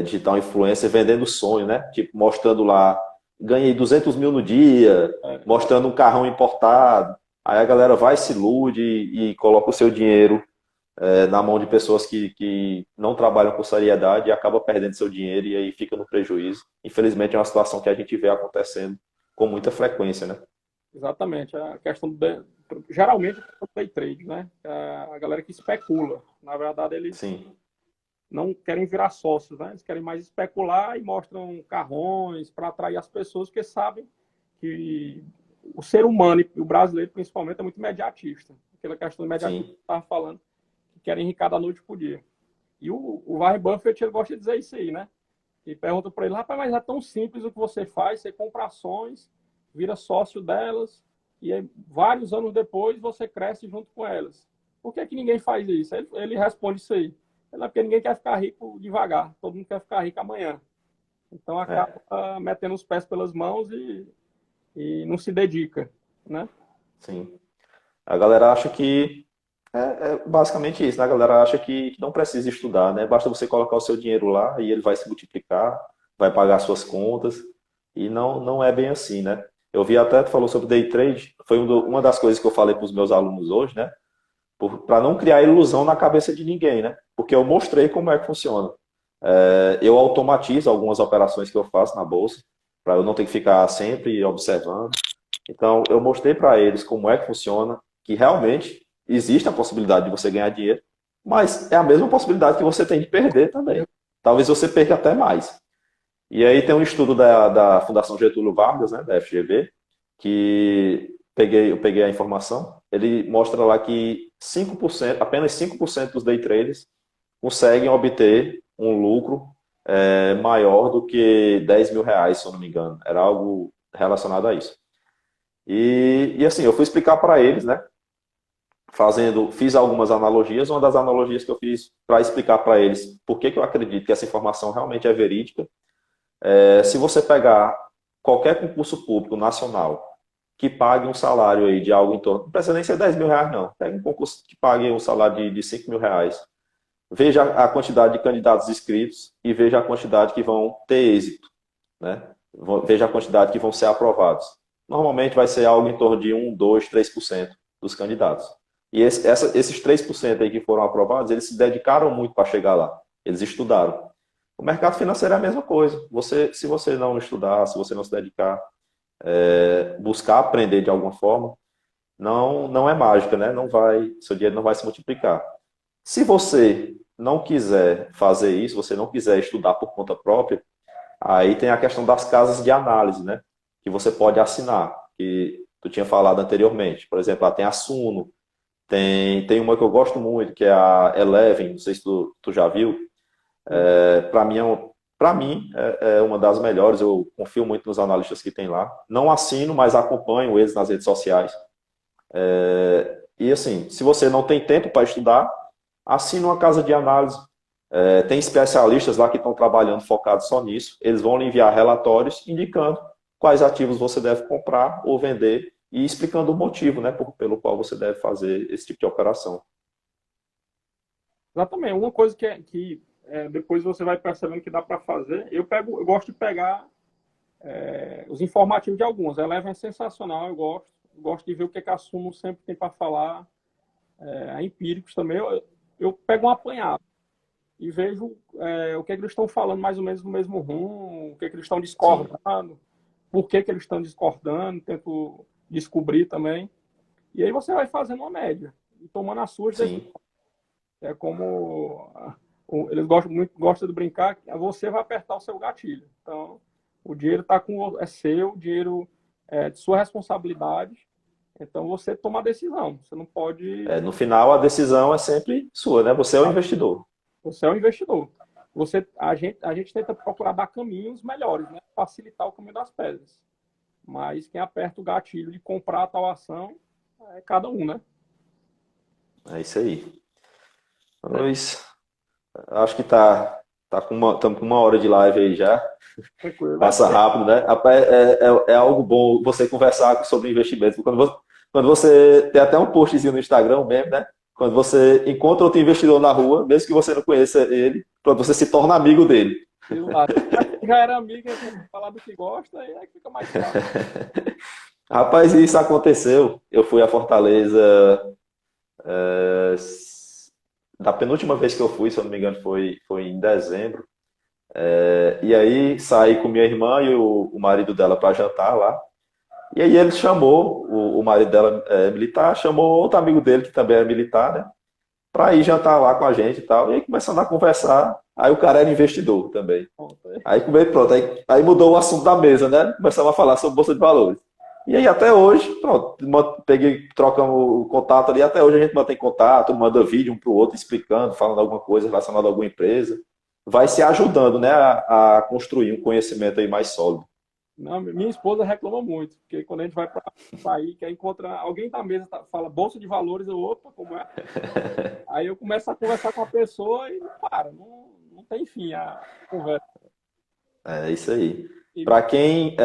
digital influencer, vendendo sonho, né? Tipo, mostrando lá, ganhei 200 mil no dia, mostrando um carrão importado. Aí a galera vai, se ilude e coloca o seu dinheiro na mão de pessoas que não trabalham com seriedade e acaba perdendo seu dinheiro e aí fica no prejuízo. Infelizmente, é uma situação que a gente vê acontecendo com muita frequência, né? Exatamente. A questão geralmente é o day trade, né? A galera que especula. Na verdade, eles Sim, não querem virar sócios, né? Eles querem mais especular e mostram carrões para atrair as pessoas, porque sabem que o ser humano, e o brasileiro principalmente, é muito imediatista. Aquela questão do imediatismo que sim, eu estava falando, que querem enricar da noite para o dia. E o Warren Buffett, ele gosta de dizer isso aí, né? E pergunta para ele, rapaz, mas é tão simples o que você faz, você compra ações, vira sócio delas, e aí, vários anos depois você cresce junto com elas. Por que ninguém faz isso? Ele responde isso aí. É porque ninguém quer ficar rico devagar, todo mundo quer ficar rico amanhã. Então acaba é, metendo os pés pelas mãos e não se dedica, né? sim. A galera acha que é basicamente isso, né? A galera acha que não precisa estudar, né? Basta você colocar o seu dinheiro lá e ele vai se multiplicar, vai pagar suas contas, e não é bem assim, né? Eu vi até, tu falou sobre day trade, foi uma das coisas que eu falei para os meus alunos hoje, né? Para não criar ilusão na cabeça de ninguém, né? Porque eu mostrei como é que funciona. Eu automatizo algumas operações que eu faço na bolsa, para eu não ter que ficar sempre observando. Então, eu mostrei para eles como é que funciona, que realmente existe a possibilidade de você ganhar dinheiro, mas é a mesma possibilidade que você tem de perder também. Talvez você perca até mais. E aí tem um estudo da Fundação Getúlio Vargas, né, da FGV, que eu peguei a informação, ele mostra lá que 5%, apenas 5% dos day traders conseguem obter um lucro maior do que R$ 10.000, se eu não me engano. Era algo relacionado a isso. E assim, eu fui explicar para eles, né? Fiz algumas analogias. Uma das analogias que eu fiz para explicar para eles por que eu acredito que essa informação realmente é verídica. Se você pegar qualquer concurso público nacional que pague um salário aí de algo em torno, não precisa nem ser R$ 10.000, não. Pega um concurso que pague um salário de R$ 5.000. Veja a quantidade de candidatos inscritos e veja a quantidade que vão ter êxito, né? Veja a quantidade que vão ser aprovados. Normalmente vai ser algo em torno de 1, 2, 3% dos candidatos. E esses 3% aí que foram aprovados, eles se dedicaram muito para chegar lá. Eles estudaram. O mercado financeiro é a mesma coisa. Se você não estudar, se você não se dedicar, buscar aprender de alguma forma, não é mágica, né? Seu dinheiro não vai se multiplicar. Se você não quiser fazer isso, você não quiser estudar por conta própria, aí tem a questão das casas de análise, né? Que você pode assinar, que tu tinha falado anteriormente. Por exemplo, lá tem a Suno, tem uma que eu gosto muito, que é a Eleven, não sei se tu já viu. Para mim, é uma das melhores, eu confio muito nos analistas que tem lá. Não assino, mas acompanho eles nas redes sociais. E assim, se você não tem tempo para estudar, assina uma casa de análise. Tem especialistas lá que estão trabalhando focados só nisso. Eles vão lhe enviar relatórios indicando quais ativos você deve comprar ou vender e explicando o motivo, né, pelo qual você deve fazer esse tipo de operação. Exatamente. Uma coisa que depois você vai percebendo que dá para fazer, eu gosto de pegar os informativos de alguns. A Eleven é sensacional, eu gosto de ver o que a Suno sempre tem para falar. A Empíricos também, eu pego um apanhado e vejo o que eles estão falando mais ou menos no mesmo rumo, o que eles estão Sim, discordando, por que eles estão discordando, tento descobrir também. E aí você vai fazendo uma média e tomando as suas decisões. sim. É como eles gostam de brincar, que você vai apertar o seu gatilho. Então, o dinheiro é seu, o dinheiro é de sua responsabilidade. Então, você toma a decisão. Você não pode. No final, a decisão é sempre sua, né? Você é o investidor. Você é um investidor. A gente tenta procurar dar caminhos melhores, né? Facilitar o caminho das pedras. Mas quem aperta o gatilho de comprar a tal ação é cada um, né? É isso aí. É, Luiz, acho que estamos com 1 hora de live aí já. tranquilo. Passa rápido, né? Rapaz, é algo bom você conversar sobre investimentos. Quando você tem até um postzinho no Instagram mesmo, né? Quando você encontra outro investidor na rua, mesmo que você não conheça ele, quando você se torna amigo dele. Já era amiga, falar do que gosta, aí é que fica mais fácil. Rapaz, isso aconteceu. Eu fui a Fortaleza da penúltima vez que eu fui, se eu não me engano, foi em dezembro. E aí saí com minha irmã e o marido dela para jantar lá. E aí ele chamou, o marido dela é militar, chamou outro amigo dele que também é militar, né? para ir jantar lá com a gente e tal. E aí começando a conversar, aí o cara era investidor também. Aí pronto, aí mudou o assunto da mesa, né? Começamos a falar sobre Bolsa de Valores. E aí até hoje, pronto, peguei, trocamos o contato ali, até hoje a gente mantém contato, manda vídeo um para o outro explicando, falando alguma coisa relacionada a alguma empresa. Vai se ajudando, né, a construir um conhecimento aí mais sólido. Não, minha esposa reclama muito, porque quando a gente vai para sair, quer encontrar alguém da mesa, fala Bolsa de Valores, eu, opa, como é? Aí eu começo a conversar com a pessoa e não para, não tem fim a conversa. É isso aí. E, Para quem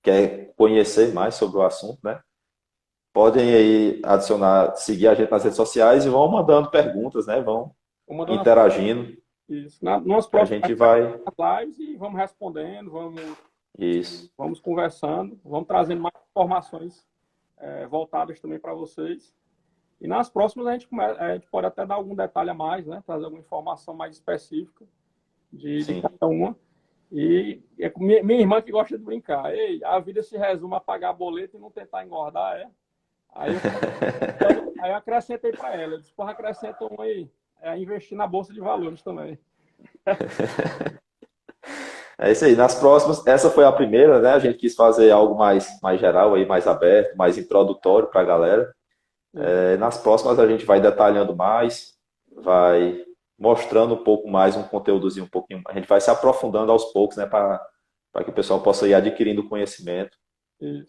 quer conhecer mais sobre o assunto, né? Podem aí adicionar, seguir a gente nas redes sociais e vão mandando perguntas, né? Vão vou mandando interagindo, isso. Nas que a próximas gente vai. lives e vamos respondendo, Isso. vamos conversando, vamos trazendo mais informações voltadas também para vocês. E nas próximas a gente pode até dar algum detalhe a mais, né? Trazer alguma informação mais específica de cada uma. E é com minha irmã que gosta de brincar. Ei, a vida se resume a pagar boleto e não tentar engordar, é? Aí eu acrescentei para ela. Eu disse, porra, acrescenta um aí. É investir na Bolsa de Valores também. É isso aí. Nas próximas, essa foi a primeira, né? A gente quis fazer algo mais geral aí, mais aberto, mais introdutório para a galera. Nas próximas a gente vai detalhando mais, vai mostrando um pouco mais, um conteúdozinho um pouquinho. A gente vai se aprofundando aos poucos, né? Para que o pessoal possa ir adquirindo conhecimento,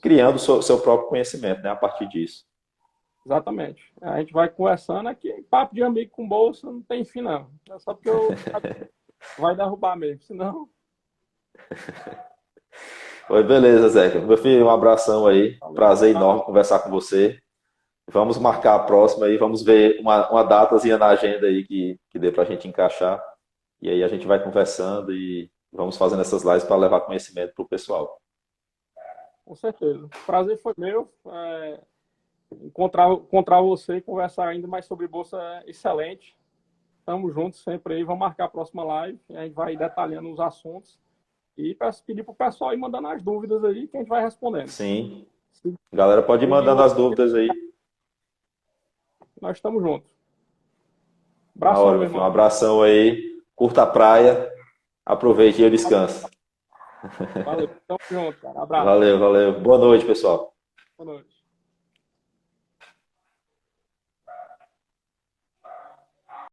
criando o seu próprio conhecimento, né? A partir disso. Exatamente. A gente vai conversando aqui, papo de amigo com bolsa não tem fim, não. É só porque vai derrubar mesmo, senão. Oi, beleza, Zeca. Meu filho, um abração aí. Prazer enorme conversar com você. Vamos marcar a próxima aí, vamos ver uma datazinha na agenda aí que dê pra gente encaixar. E aí a gente vai conversando e vamos fazendo essas lives para levar conhecimento pro pessoal. Com certeza. O prazer foi meu. Encontrar você e conversar ainda mais sobre bolsa é excelente. Estamos juntos sempre aí. Vamos marcar a próxima live. A gente vai detalhando os assuntos. E pedir para o pessoal ir mandando as dúvidas aí que a gente vai respondendo. Sim. A galera pode ir mandando as dúvidas aí. Nós estamos juntos. Abração, meu irmão. Um abração aí. Curta a praia. Aproveite e descanse. Valeu. Tamo junto, cara. Abraço. Valeu. Boa noite, pessoal. Boa noite.